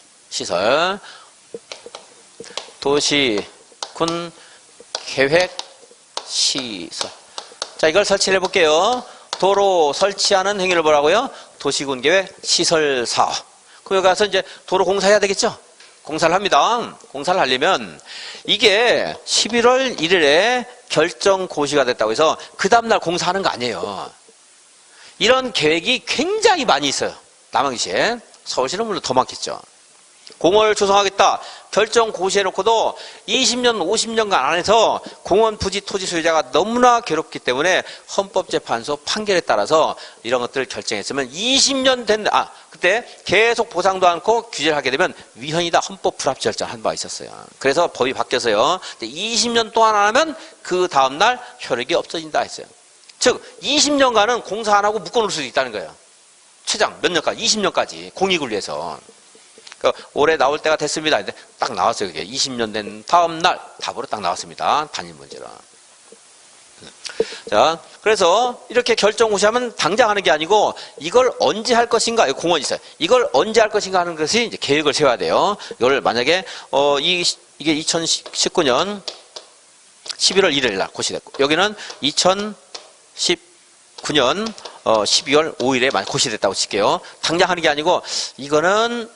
도시군 계획 시설. 자, 이걸 설치를 해볼게요. 도로 설치하는 행위를 뭐라고요? 도시군 계획 시설 사업. 그럼 여기 가서 이제 도로 공사해야 되겠죠? 공사를 합니다. 공사를 하려면 이게 11월 1일에 결정 고시가 됐다고 해서 그 다음날 공사하는 거 아니에요. 이런 계획이 굉장히 많이 있어요. 남양주시에. 서울시는 물론 더 많겠죠. 공원을 조성하겠다. 결정 고시해놓고도 20년, 50년간 안에서 공원 부지 토지 소유자가 너무나 괴롭기 때문에 헌법재판소 판결에 따라서 이런 것들을 결정했으면 20년 그때 계속 보상도 않고 규제를 하게 되면 위헌이다. 헌법 불합치 결정 한 바가 있었어요. 그래서 법이 바뀌어서요. 20년 동안 안 하면 그 다음날 효력이 없어진다 했어요. 즉 20년간은 공사 안 하고 묶어놓을 수도 있다는 거예요. 최장 몇 년까지? 20년까지 공익을 위해서. 그러니까 올해 나올 때가 됐습니다. 근데 딱 나왔어요. 그게 20년 된 다음 날 답으로 딱 나왔습니다. 단일 문제로. 자, 그래서 이렇게 결정 고시하면 당장 하는 게 아니고 이걸 언제 할 것인가, 공원이 있어요. 이걸 언제 할 것인가 하는 것이 이제 계획을 세워야 돼요. 이걸 만약에 이게 2019년 11월 1일 날 고시됐고 여기는 2019년 12월 5일에 만약 고시됐다고 칠게요. 당장 하는 게 아니고 이거는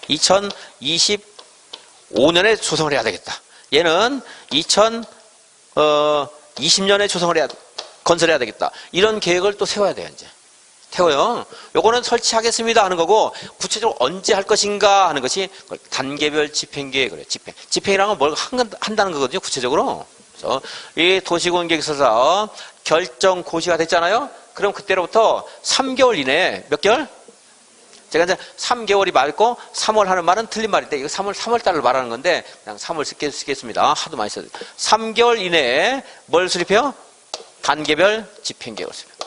2025년에 조성을 해야 되겠다. 얘는 2020년에 건설해야 되겠다. 이런 계획을 또 세워야 돼요, 이제. 태워요. 요거는 설치하겠습니다 하는 거고, 구체적으로 언제 할 것인가 하는 것이 단계별 집행계획을 해요, 집행이라는 건 뭘 한다는 거거든요, 구체적으로. 그래서 이 도시군 계획서사 결정 고시가 됐잖아요? 그럼 그때로부터 3개월 이내에 몇 개월? 제가 이제 3개월이 맞고 3월 하는 말은 틀린 말인데 이거 3월 달을 말하는 건데 그냥 3월 쓰겠습니다. 하도 많이 써요. 3개월 이내에 뭘 수립해요? 단계별 집행계획을 수립해요.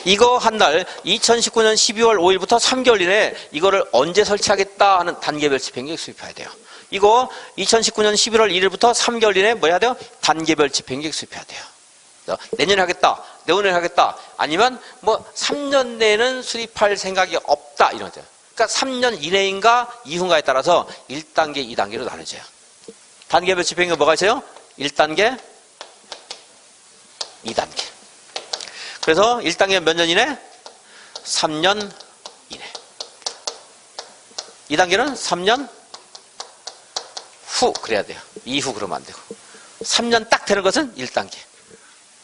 이거 한 날 2019년 12월 5일부터 3개월 이내에 이거를 언제 설치하겠다 하는 단계별 집행계획 수립해야 돼요. 이거 2019년 11월 1일부터 3개월 이내에 뭐 해야 돼요? 단계별 집행계획 수립해야 돼요. 내년에 하겠다, 내후년에 하겠다, 아니면 뭐 3년 내에는 수립할 생각이 없다 이런 거죠. 그러니까 3년 이내인가 이후인가에 따라서 1단계, 2단계로 나눠져요. 단계별 집행계획 뭐가 있어요? 1단계, 2단계. 그래서 1단계는 몇 년 이내? 3년 이내. 2단계는 3년 후 그래야 돼요. 이후 그러면 안 되고. 3년 딱 되는 것은 1단계.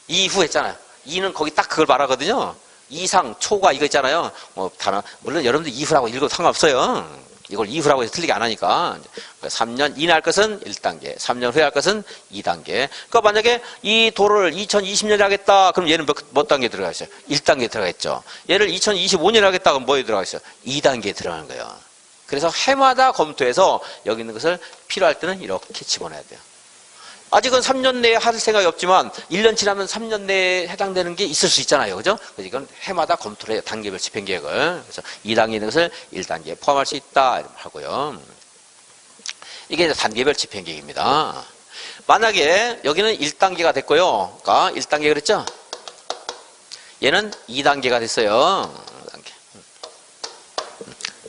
이후 했잖아요. 2는 거기 딱 그걸 말하거든요. 이상, 초과 이거 있잖아요. 뭐, 단어, 물론 여러분들 이후라고 읽어도 상관없어요. 이걸 이후라고 해서 틀리게 안 하니까. 3년 이내 할 것은 1단계, 3년 후에 할 것은 2단계. 그러니까 만약에 이 도로를 2020년에 하겠다, 그럼 얘는 몇 단계 들어가 있어요? 1단계 들어가겠죠. 얘를 2025년에 하겠다, 그럼 뭐에 들어가 있어요? 2단계에 들어가는 거예요. 그래서 해마다 검토해서 여기 있는 것을 필요할 때는 이렇게 집어넣어야 돼요. 아직은 3년 내에 할 생각이 없지만 1년 지나면 3년 내에 해당되는 게 있을 수 있잖아요. 그죠? 그래서 이건 해마다 검토를 해요. 단계별 집행계획을. 그래서 2단계 있는 것을 1단계에 포함할 수 있다 하고요. 이게 이제 단계별 집행계획입니다. 만약에 여기는 1단계가 됐고요. 그러니까 1단계 그랬죠? 얘는 2단계가 됐어요. 2단계.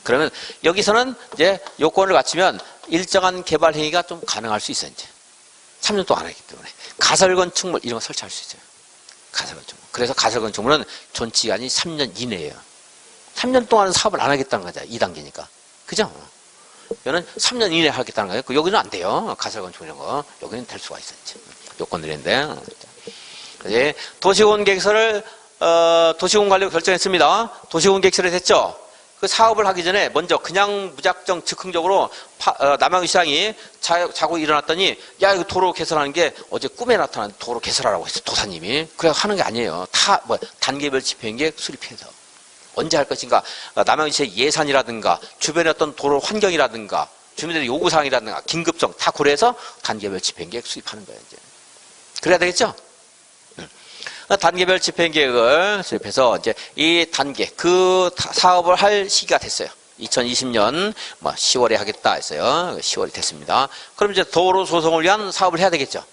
그러면 여기서는 이제 요건을 갖추면 일정한 개발 행위가 좀 가능할 수 있어요. 이제. 3년 동안 안 했기 때문에. 가설건축물 이런 거 설치할 수 있어요. 가설건축물. 그래서 가설건축물은 존치기간이 3년 이내예요. 3년 동안은 사업을 안 하겠다는 거죠. 2단계니까. 그죠? 여기는 3년 이내에 하겠다는 거예요. 여기는 안 돼요. 가설건축물 이런 거. 여기는 될 수가 있어요. 요건들인데. 이제 도시공원 계획서를, 도시공원 관리로 결정했습니다. 도시공원 계획서를 했죠? 그 사업을 하기 전에 먼저 그냥 무작정 즉흥적으로 남양시장이 자고 일어났더니 야 이거 도로 개설하는 게 어제 꿈에 나타난 도로 개설하라고 했어 도사님이. 그래 하는 게 아니에요. 다 단계별 집행계획 수립해서 언제 할 것인가, 남양시의 예산이라든가 주변의 어떤 도로 환경이라든가 주민들의 요구사항이라든가 긴급성 다 고려해서 단계별 집행계획 수립하는 거예요. 이제 그래야 되겠죠? 단계별 집행계획을 수립해서 이제 이 단계, 그 사업을 할 시기가 됐어요. 2020년 10월에 하겠다 했어요. 10월이 됐습니다. 그럼 이제 도로 조성을 위한 사업을 해야 되겠죠.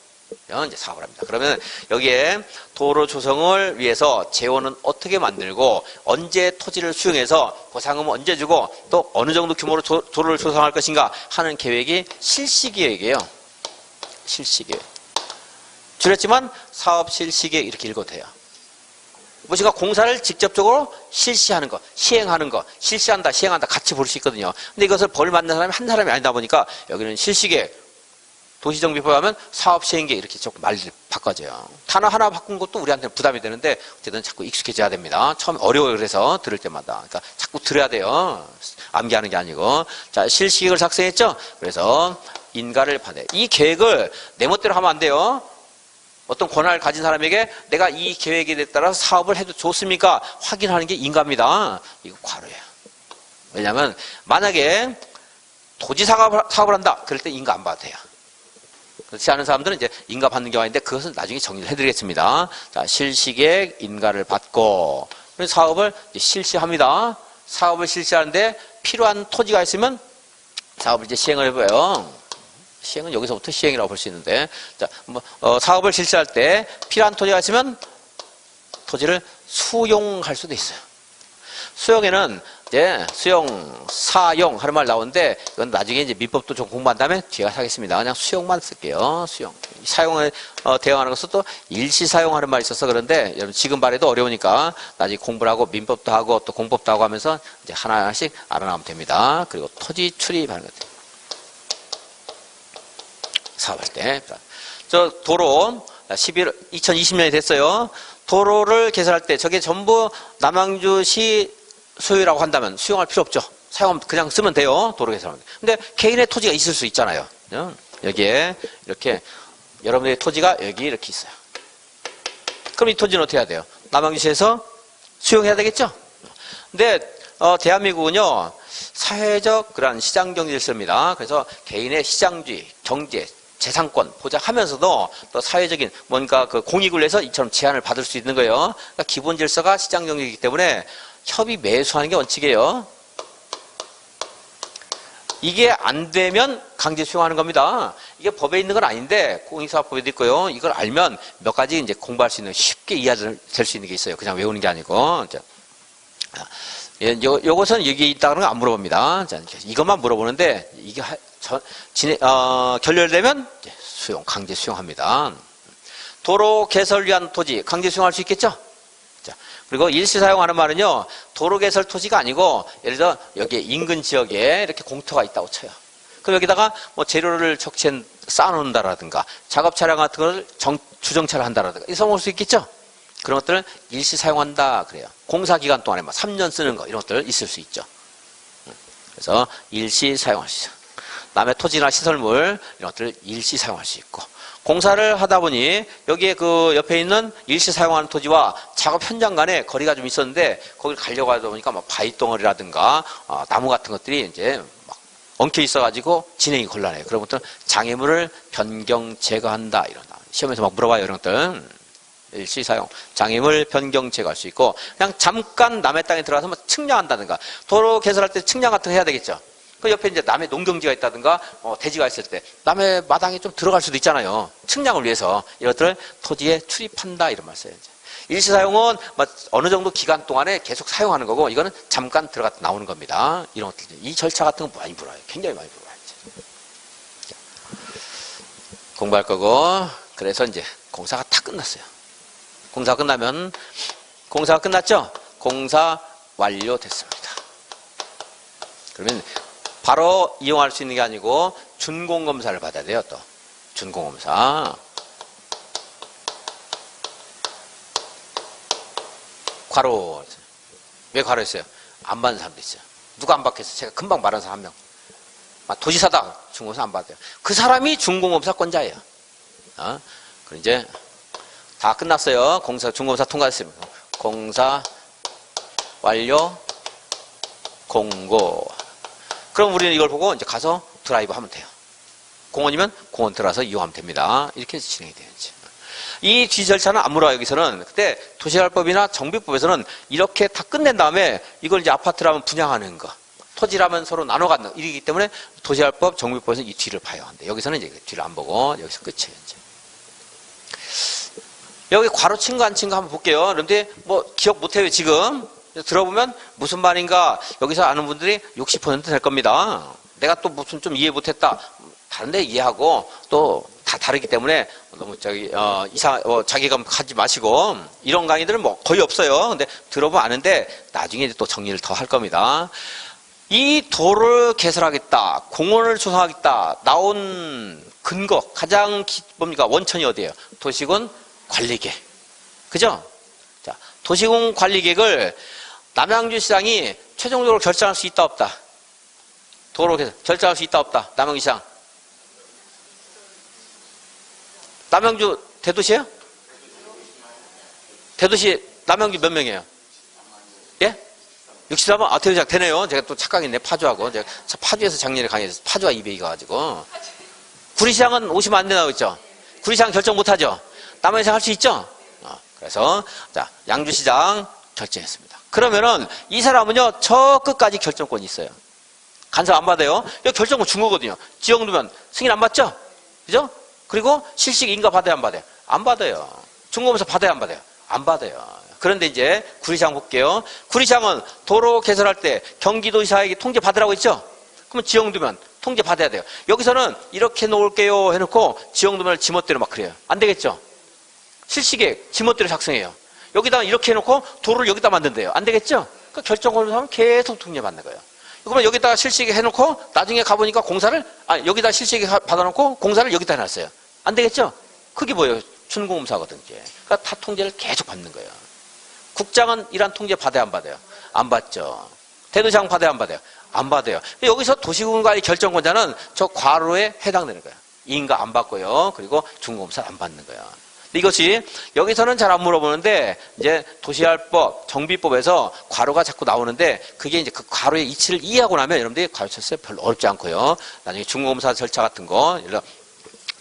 이제 사업을 합니다. 그러면 여기에 도로 조성을 위해서 재원은 어떻게 만들고 언제 토지를 수용해서 보상금은 언제 주고 또 어느 정도 규모로 도로를 조성할 것인가 하는 계획이 실시계획이에요. 실시계획. 줄였지만 사업 실시계획 이렇게 읽어도 돼요. 무엇인가 공사를 직접적으로 실시하는 거, 시행하는 거, 실시한다, 시행한다 같이 볼 수 있거든요. 근데 이것을 벌 맞는 사람이 한 사람이 아니다 보니까 여기는 실시계획, 도시정비법에 하면 사업시행계획 이렇게 조금 말을 바꿔줘요. 단어 하나 바꾼 것도 우리한테는 부담이 되는데 어쨌든 자꾸 익숙해져야 됩니다. 처음 어려워요. 그래서 들을 때마다. 그러니까 자꾸 들어야 돼요. 암기하는 게 아니고. 자, 실시계획을 작성했죠? 그래서 인가를 받아요. 이 계획을 내 멋대로 하면 안 돼요. 어떤 권한을 가진 사람에게 내가 이 계획에 따라서 사업을 해도 좋습니까? 확인하는 게 인가입니다. 이거 과로예요. 왜냐하면 만약에 토지 사업을 한다. 그럴 때 인가 안 받아도 돼요. 그렇지 않은 사람들은 이제 인가 받는 경우가 있는데 그것은 나중에 정리를 해드리겠습니다. 자, 실시계획 인가를 받고 사업을 이제 실시합니다. 사업을 실시하는데 필요한 토지가 있으면 사업을 이제 시행을 해봐요. 시행은 여기서부터 시행이라고 볼 수 있는데, 자, 사업을 실시할 때 필요한 토지가 있으면 토지를 수용할 수도 있어요. 수용에는 이제 수용, 사용 하는 말 나오는데, 이건 나중에 이제 민법도 좀 공부한 다음에 뒤에 하겠습니다. 그냥 수용만 쓸게요. 수용. 사용에 대응하는 것은 또 일시사용하는 말이 있어서 그런데, 여러분 지금 말해도 어려우니까 나중에 공부를 하고 민법도 하고 또 공법도 하고 하면서 이제 하나씩 알아나가면 됩니다. 그리고 토지 출입하는 것. 사업할 때. 저 도로 2020년이 됐어요. 도로를 개설할 때 저게 전부 남양주시 소유라고 한다면 수용할 필요 없죠. 사용하면 그냥 쓰면 돼요. 도로 개설하면. 근데 개인의 토지가 있을 수 있잖아요. 여기에 이렇게 여러분의 토지가 여기 이렇게 있어요. 그럼 이 토지는 어떻게 해야 돼요? 남양주시에서 수용해야 되겠죠? 근데 대한민국은요. 사회적 그런 시장 경제 질서입니다. 그래서 개인의 시장주의, 경제, 재산권 보장하면서도 또 사회적인 뭔가 그 공익을 위해서 이처럼 제한을 받을 수 있는 거예요. 그러니까 기본 질서가 시장 경제이기 때문에 협의 매수하는 게 원칙이에요. 이게 안 되면 강제 수용하는 겁니다. 이게 법에 있는 건 아닌데 공익사업법에도 있고요. 이걸 알면 몇 가지 이제 공부할 수 있는 쉽게 이해될 수 있는 게 있어요. 그냥 외우는 게 아니고. 요것은 여기 있다는 거 안 물어봅니다. 자, 이것만 물어보는데 이게 결렬되면 수용, 강제 수용합니다. 도로 개설 위한 토지 강제 수용할 수 있겠죠? 자, 그리고 일시 사용하는 말은요. 도로 개설 토지가 아니고 예를 들어 여기 인근 지역에 이렇게 공터가 있다고 쳐요. 그럼 여기다가 뭐 재료를 쌓아놓는다라든가 작업 차량 같은 걸 주정차를 한다라든가 이렇게 써먹을 수 있겠죠? 그런 것들을 일시 사용한다 그래요. 공사 기간 동안에 막 3년 쓰는 거 이런 것들 있을 수 있죠. 그래서 일시 사용할 수 있어요. 남의 토지나 시설물 이런 것들을 일시 사용할 수 있고, 공사를 하다 보니 여기에 그 옆에 있는 일시 사용하는 토지와 작업 현장 간에 거리가 좀 있었는데 거기를 가려고 하다 보니까 막 바위 덩어리라든가 나무 같은 것들이 이제 막 엉켜 있어가지고 진행이 곤란해요. 그런 것들은 장애물을 변경 제거한다 이런 시험에서 막 물어봐요. 이런 것들 일시 사용 장애물 변경 제거할 수 있고, 그냥 잠깐 남의 땅에 들어가서 뭐 측량한다든가, 도로 개설할 때 측량 같은 거 해야 되겠죠. 그 옆에 이제 남의 농경지가 있다든가 대지가 있을 때 남의 마당에 좀 들어갈 수도 있잖아요. 측량을 위해서 이것들을 토지에 출입한다 이런 말 써요. 일시 사용은 어느 정도 기간 동안에 계속 사용하는 거고, 이거는 잠깐 들어갔다 나오는 겁니다. 이런 것들, 이 절차 같은 거 많이 물어요. 굉장히 많이 물어요. 공부할 거고, 그래서 이제 공사가 다 끝났어요. 공사가 끝나면, 공사가 끝났죠? 공사 완료됐습니다. 그러면 바로 이용할 수 있는 게 아니고 준공검사를 받아야 돼요. 또 준공검사. 과로. 왜 과로했어요? 안 받는 사람도 있어요. 누가 안 받겠어요? 제가 금방 말한 사람 한 명. 도지사다. 준공검사 안 받아요. 그 사람이 준공검사권자예요. 그럼 이제 다 끝났어요. 공사, 준공검사 통과했습니다. 공사 완료 공고. 그럼 우리는 이걸 보고 이제 가서 드라이브 하면 돼요. 공원이면 공원 들어가서 이용하면 됩니다. 이렇게 해서 진행이 돼요. 이 뒤 절차는 안 물어요. 여기서는. 그때 도시개발법이나 정비법에서는 이렇게 다 끝낸 다음에 이걸 이제 아파트라면 분양하는 거, 토지라면 서로 나눠 갖는 거, 이기 때문에 도시개발법, 정비법에서는 이 뒤를 봐야 한대. 여기서는 이제 뒤를 안 보고 여기서 끝이에요. 이제. 여기 괄호 친 거 안 친 거 한번 볼게요. 그런데 뭐 기억 못 해요, 지금. 들어보면 무슨 말인가 여기서 아는 분들이 60%될 겁니다. 내가 또 무슨 좀 이해 못했다. 다른데 이해하고 또 다 다르기 때문에 너무 자기감 하지 마시고, 이런 강의들은 뭐 거의 없어요. 근데 들어보면 아는데 나중에 또 정리를 더 할 겁니다. 이 도를 개설하겠다, 공원을 조성하겠다 나온 근거, 가장 뭡니까? 원천이 어디예요? 도시군 관리계. 그죠? 자, 도시군 관리계획을 남양주시장이 최종적으로 결정할 수 있다 없다? 도로 개설 결정할 수 있다 없다? 남양주시장. 남양주 대도시예요? 대도시 남양주 몇 명이에요? 예? 64번? 대도시장 되네요. 제가 또 착각했네. 파주하고. 제가 파주에서 작년에 강의해서 파주와 200이 가가지고. 구리시장은 오시면 안 되나고 있죠? 구리시장 결정 못하죠? 남양주시장 할 수 있죠? 그래서 자, 양주시장 결정했습니다. 그러면은 이 사람은요, 저 끝까지 결정권이 있어요. 간섭 안 받아요. 여기 결정권 준 거거든요. 지역두면 승인 안 받죠? 그죠? 그리고 실식 인가 받아야 안 받아요? 안 받아요. 준공검사 받아야 안 받아요? 안 받아요. 그런데 이제 구리시장 볼게요. 구리시장은 도로 개설할 때 경기도지사에게 통제 받으라고 했죠? 그러면 지역두면 통제 받아야 돼요. 여기서는 이렇게 놓을게요 해놓고 지역두면을 지멋대로 막 그래요. 안 되겠죠? 실시계획 지멋대로 작성해요. 여기다가 이렇게 해놓고 도로를 여기다 만든대요. 안 되겠죠? 그러니까 결정권을 하면 계속 통제받는 거예요. 그러면 여기다가 실시계획 해놓고 나중에 가보니까 공사를, 여기다 실시계획 받아놓고 공사를 여기다 해놨어요. 안 되겠죠? 그게 뭐예요? 준공검사거든요. 그러니까 다 통제를 계속 받는 거예요. 국장은 이란 통제 받아야 안 받아요? 안 받죠. 대도시장 받아야 안 받아요? 안 받아요. 여기서 도시군관리 결정권자는 저 과로에 해당되는 거예요. 인가 안 받고요. 그리고 준공검사 안 받는 거예요. 이것이 여기서는 잘 안 물어보는데 이제 도시개발법, 정비법에서 과로가 자꾸 나오는데 그게 이제 그 과로의 이치를 이해하고 나면 여러분들이 과로 철수에 별로 어렵지 않고요. 나중에 준공검사 절차 같은 거,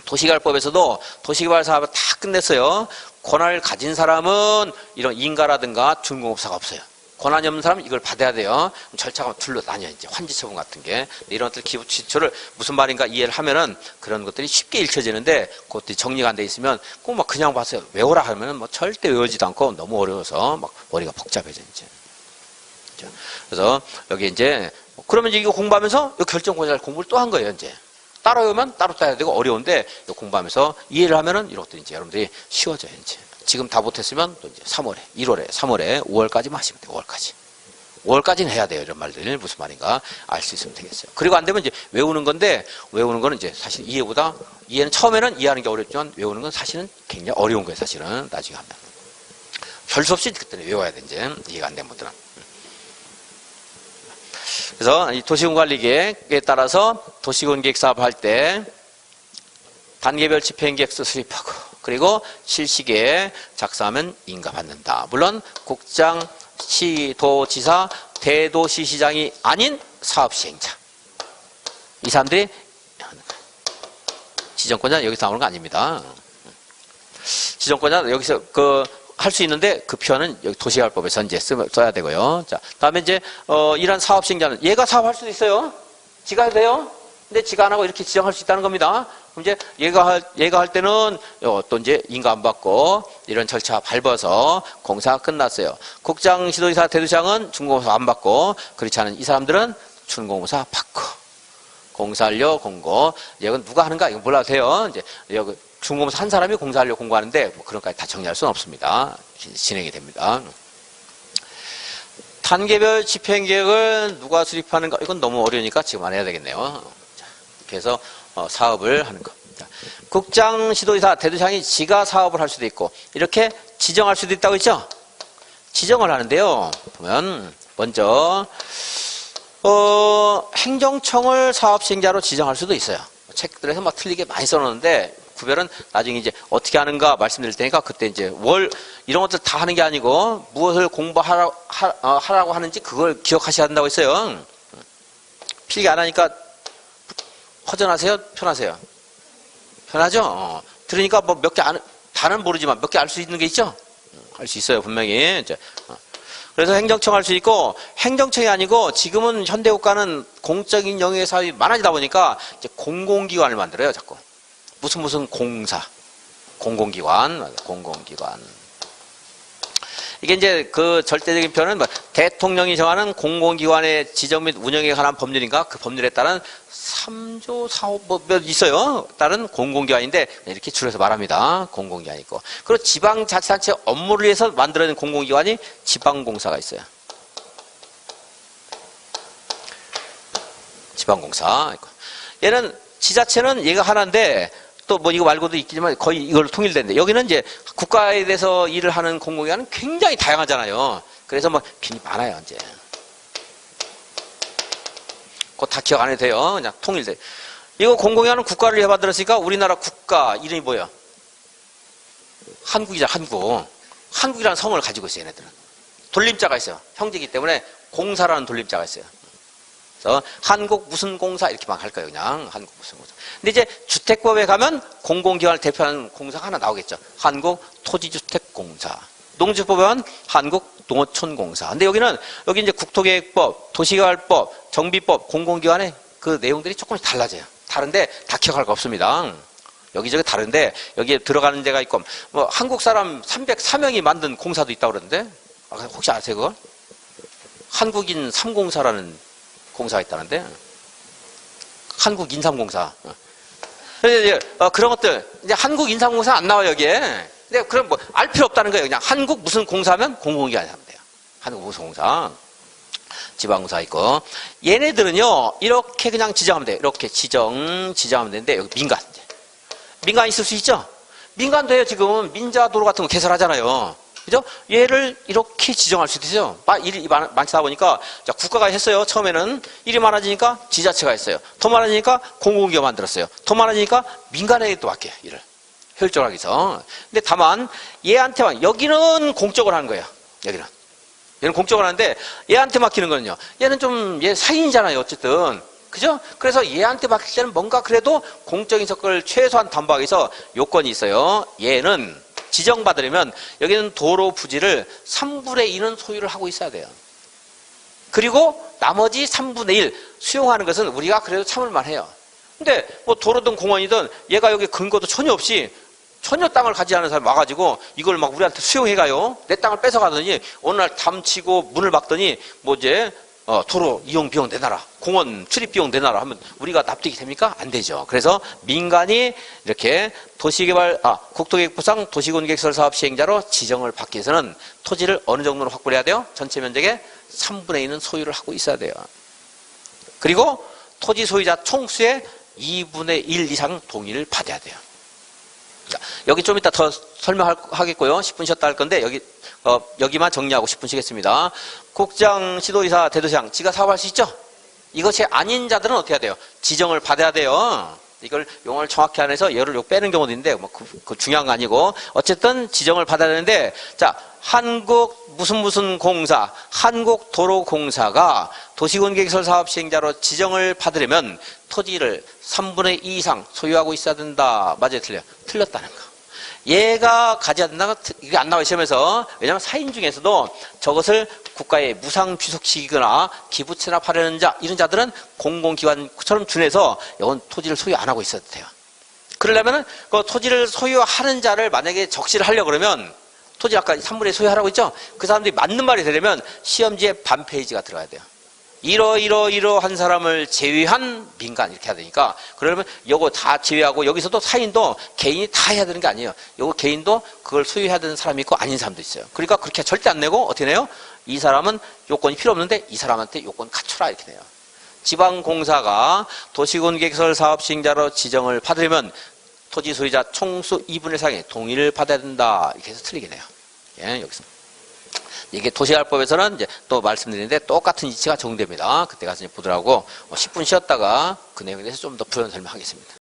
도시개발법에서도 도시개발 사업을 다 끝냈어요. 권한을 가진 사람은 이런 인가라든가 준공검사가 없어요. 권한이 없는 사람은 이걸 받아야 돼요. 절차가 둘로 나뉘어요. 이제 환지처분 같은 게. 이런 것들 기초를 무슨 말인가 이해를 하면은 그런 것들이 쉽게 읽혀지는데 그것들이 정리가 안 돼 있으면 꼭 막 그냥 봐서 외우라 하면은 뭐 절대 외우지도 않고 너무 어려워서 막 머리가 복잡해져 이제. 그래서 여기 이제 그러면 이거 공부하면서 이 결정권자를 공부를 또 한 거예요. 이제 따로 외우면 따로 따야 되고 어려운데 이거 공부하면서 이해를 하면은 이런 것들이 이제 여러분들이 쉬워져요. 이제. 지금 다 못했으면 또 이제 3월에, 1월에, 3월에, 5월까지만 하시면 돼요. 5월까지. 5월까지는 해야 돼요. 이런 말들 무슨 말인가 알 수 있으면 되겠어요. 그리고 안 되면 이제 외우는 건데 외우는 거는 이제 사실 이해는 처음에는 이해하는 게 어렵지만 외우는 건 사실은 굉장히 어려운 거예요. 사실은 나중에 하면. 별 수 없이 그때는 외워야 돼, 이제. 이해가 안 되는 분들은. 그래서 이 도시군관리계획에 따라서 도시군계획 사업할 때 단계별 집행계획서 수립하고 그리고 실시계획 작성하면 인가받는다. 물론 국장, 시도지사, 대도시시장이 아닌 사업시행자. 이 사람들이 지정권자 여기서 나오는 거 아닙니다. 지정권자 여기서 할 수 있는데 그 표현은 여기 도시개발법에서 이제 써야 되고요. 자, 다음에 이제 이런 사업 시행자는 얘가 사업할 수도 있어요. 지가 해도 돼요. 근데 지가 안 하고 이렇게 지정할 수 있다는 겁니다. 그럼 이제 얘가 할 때는 또 이제 인가 안 받고 이런 절차 밟아서 공사가 끝났어요. 국장, 시도지사, 대도시장은 준공사 안 받고 그렇지 않은 이 사람들은 준공사 받고 공사하려 공고. 이건 누가 하는가 이거 몰라도 돼요. 이제 여기 준공사 한 사람이 공사하려 공고하는데 뭐 그런 것까지 다 정리할 수는 없습니다. 진행이 됩니다. 단계별 집행계획을 누가 수립하는가? 이건 너무 어려우니까 지금 안 해야 되겠네요. 자, 이렇게 해서 사업을 하는 거. 자, 국장, 시도지사, 대도시장이 지가 사업을 할 수도 있고 이렇게 지정할 수도 있다고 했죠? 지정을 하는데요. 보면 먼저 행정청을 사업시행자로 지정할 수도 있어요. 책들에서 막 틀리게 많이 써놓는데 구별은 나중에 이제 어떻게 하는가 말씀드릴 테니까 그때 이제 이런 것들 다 하는 게 아니고 무엇을 하라고 하는지 그걸 기억하셔야 한다고 했어요. 필기 안 하니까 허전하세요? 편하세요? 편하죠? 들으니까 뭐 몇 개 다는 모르지만 몇 개 알 수 있는 게 있죠? 알 수 있어요, 분명히. 그래서 행정청 할 수 있고, 행정청이 아니고, 지금은 현대국가는 공적인 영역의 사업이 많아지다 보니까, 이제 공공기관을 만들어요, 자꾸. 무슨 공사. 공공기관. 이게 이제 그 절대적인 표현은 뭐 대통령이 정하는 공공기관의 지정 및 운영에 관한 법률인가? 그 법률에 따른 3조 4호 뭐 있어요. 따른 공공기관인데 이렇게 줄여서 말합니다. 공공기관이 있고. 그리고 지방자치단체 업무를 위해서 만들어낸 공공기관이 지방공사가 있어요. 지방공사. 얘는 지자체는 얘가 하나인데 또 뭐 이거 말고도 있겠지만 거의 이걸로 통일된대. 여기는 이제 국가에 대해서 일을 하는 공공기관은 굉장히 다양하잖아요. 그래서 뭐 빈이 많아요, 이제. 그거 다 기억 안 해도 돼요. 그냥 통일돼. 이거 공공기관은 국가를 위해 만들었으니까 우리나라 국가 이름이 뭐예요? 한국이잖아, 한국. 한국이라는 성을 가지고 있어요, 얘네들은. 돌림자가 있어요. 형제이기 때문에 공사라는 돌림자가 있어요. 그래서 한국 무슨 공사 이렇게 막 할 거예요, 그냥. 한국 무슨 공사. 근데 이제 주택법에 가면 공공기관을 대표하는 공사가 하나 나오겠죠. 한국 토지주택공사. 농지법에 가면 한국 농어촌공사. 근데 여기 이제 국토계획법, 도시개발법, 정비법, 공공기관의 그 내용들이 조금씩 달라져요. 다른데 다 기억할 거 없습니다. 여기저기 다른데 여기에 들어가는 데가 있고, 뭐 한국 사람 304명이 만든 공사도 있다고 그러는데, 혹시 아세요, 그걸? 한국인 3공사라는 공사가 있다는데, 한국인삼공사. 그래서 이제 그런 것들, 이제 한국인삼공사 안 나와요, 여기에. 근데 그럼 뭐 알 필요 없다는 거예요. 그냥 한국 무슨 공사면 공공기관이 하면 돼요. 한국 무슨 공사. 지방공사 있고. 얘네들은요, 이렇게 그냥 지정하면 돼요. 이렇게 지정하면 되는데, 여기 민간 있을 수 있죠? 민간도 해요, 지금. 민자도로 같은 거 개설하잖아요. 그죠? 얘를 이렇게 지정할 수 있어요. 일이 많다 보니까, 자, 국가가 했어요. 처음에는 일이 많아지니까 지자체가 했어요. 더 많아지니까 공공기관 만들었어요. 더 많아지니까 민간에게 또 맡겨요, 일을. 효율적으로 하기 위해서. 근데 다만, 얘한테만, 여기는 공적으로 하는 거예요. 얘는 공적으로 하는데, 얘한테 맡기는 거는요. 얘는 얘 사인이잖아요, 어쨌든. 그죠? 그래서 얘한테 맡길 때는 뭔가 그래도 공적인 성격을 최소한 담보하기 위해서 요건이 있어요. 얘는 지정받으려면 여기는 도로 부지를 3분의 2는 소유를 하고 있어야 돼요. 그리고 나머지 3분의 1 수용하는 것은 우리가 그래도 참을만 해요. 근데 뭐 도로든 공원이든 얘가 여기 근거도 전혀 없이 전혀 땅을 가지지 않은 사람이 와가지고 이걸 막 우리한테 수용해가요. 내 땅을 뺏어가더니 어느 날 담치고 문을 막더니 뭐 이제 도로 이용 비용 내놔라, 공원 출입 비용 내놔라 하면 우리가 납득이 됩니까? 안 되죠. 그래서 민간이 이렇게 국토계획부상 도시군계획설 사업 시행자로 지정을 받기 위해서는 토지를 어느 정도로 확보해야 돼요? 전체 면적의 3분의 2는 소유를 하고 있어야 돼요. 그리고 토지 소유자 총수의 2분의 1 이상 동의를 받아야 돼요. 자, 여기 좀 이따 더 설명하겠고요. 10분 쉬었다 할 건데, 여기만 정리하고 10분 쉬겠습니다. 국장, 시도의사, 대도시장, 지가 사업할 수 있죠? 이것이 아닌 자들은 어떻게 해야 돼요? 지정을 받아야 돼요. 이걸 용어를 정확히 안 해서 얘를 빼는 경우도 있는데, 그 중요한 거 아니고, 어쨌든 지정을 받아야 되는데, 자, 한국 무슨 공사, 한국도로공사가 도시군계획설 사업 시행자로 지정을 받으려면 토지를 3분의 2 이상 소유하고 있어야 된다. 맞아요? 틀려요? 틀렸다는 거. 얘가 가져야 된다가 이게 안 나와요, 시험에서. 왜냐하면 사인 중에서도 저것을 국가에 무상 귀속시키거나 기부 체납하려는 자, 이런 자들은 공공기관처럼 준해서 이건 토지를 소유 안 하고 있어도 돼요. 그러려면은 그 토지를 소유하는 자를 만약에 적시를 하려고 그러면 토지 아까 3분의 1 소유하라고 했죠? 그 사람들이 맞는 말이 되려면 시험지에 반페이지가 들어가야 돼요. 이러한 사람을 제외한 민간 이렇게 해야 되니까 그러면 요거 다 제외하고 여기서도 사인도 개인이 다 해야 되는 게 아니에요. 요거 개인도 그걸 소유해야 되는 사람이 있고 아닌 사람도 있어요. 그러니까 그렇게 절대 안 내고 어떻게 내요? 이 사람은 요건이 필요 없는데 이 사람한테 요건 갖춰라 이렇게 돼요. 지방공사가 도시군계획설 사업 시행자로 지정을 받으려면 토지 소유자 총수 2분의 1상의 동의를 받아야 된다. 이렇게 해서 틀리게 돼요. 예, 여기서. 이게 도시개발법에서는 이제 또 말씀드리는데 똑같은 이치가 적용됩니다. 그때 가서 이제 보더라고 10분 쉬었다가 그 내용에 대해서 좀 더 부연 설명하겠습니다.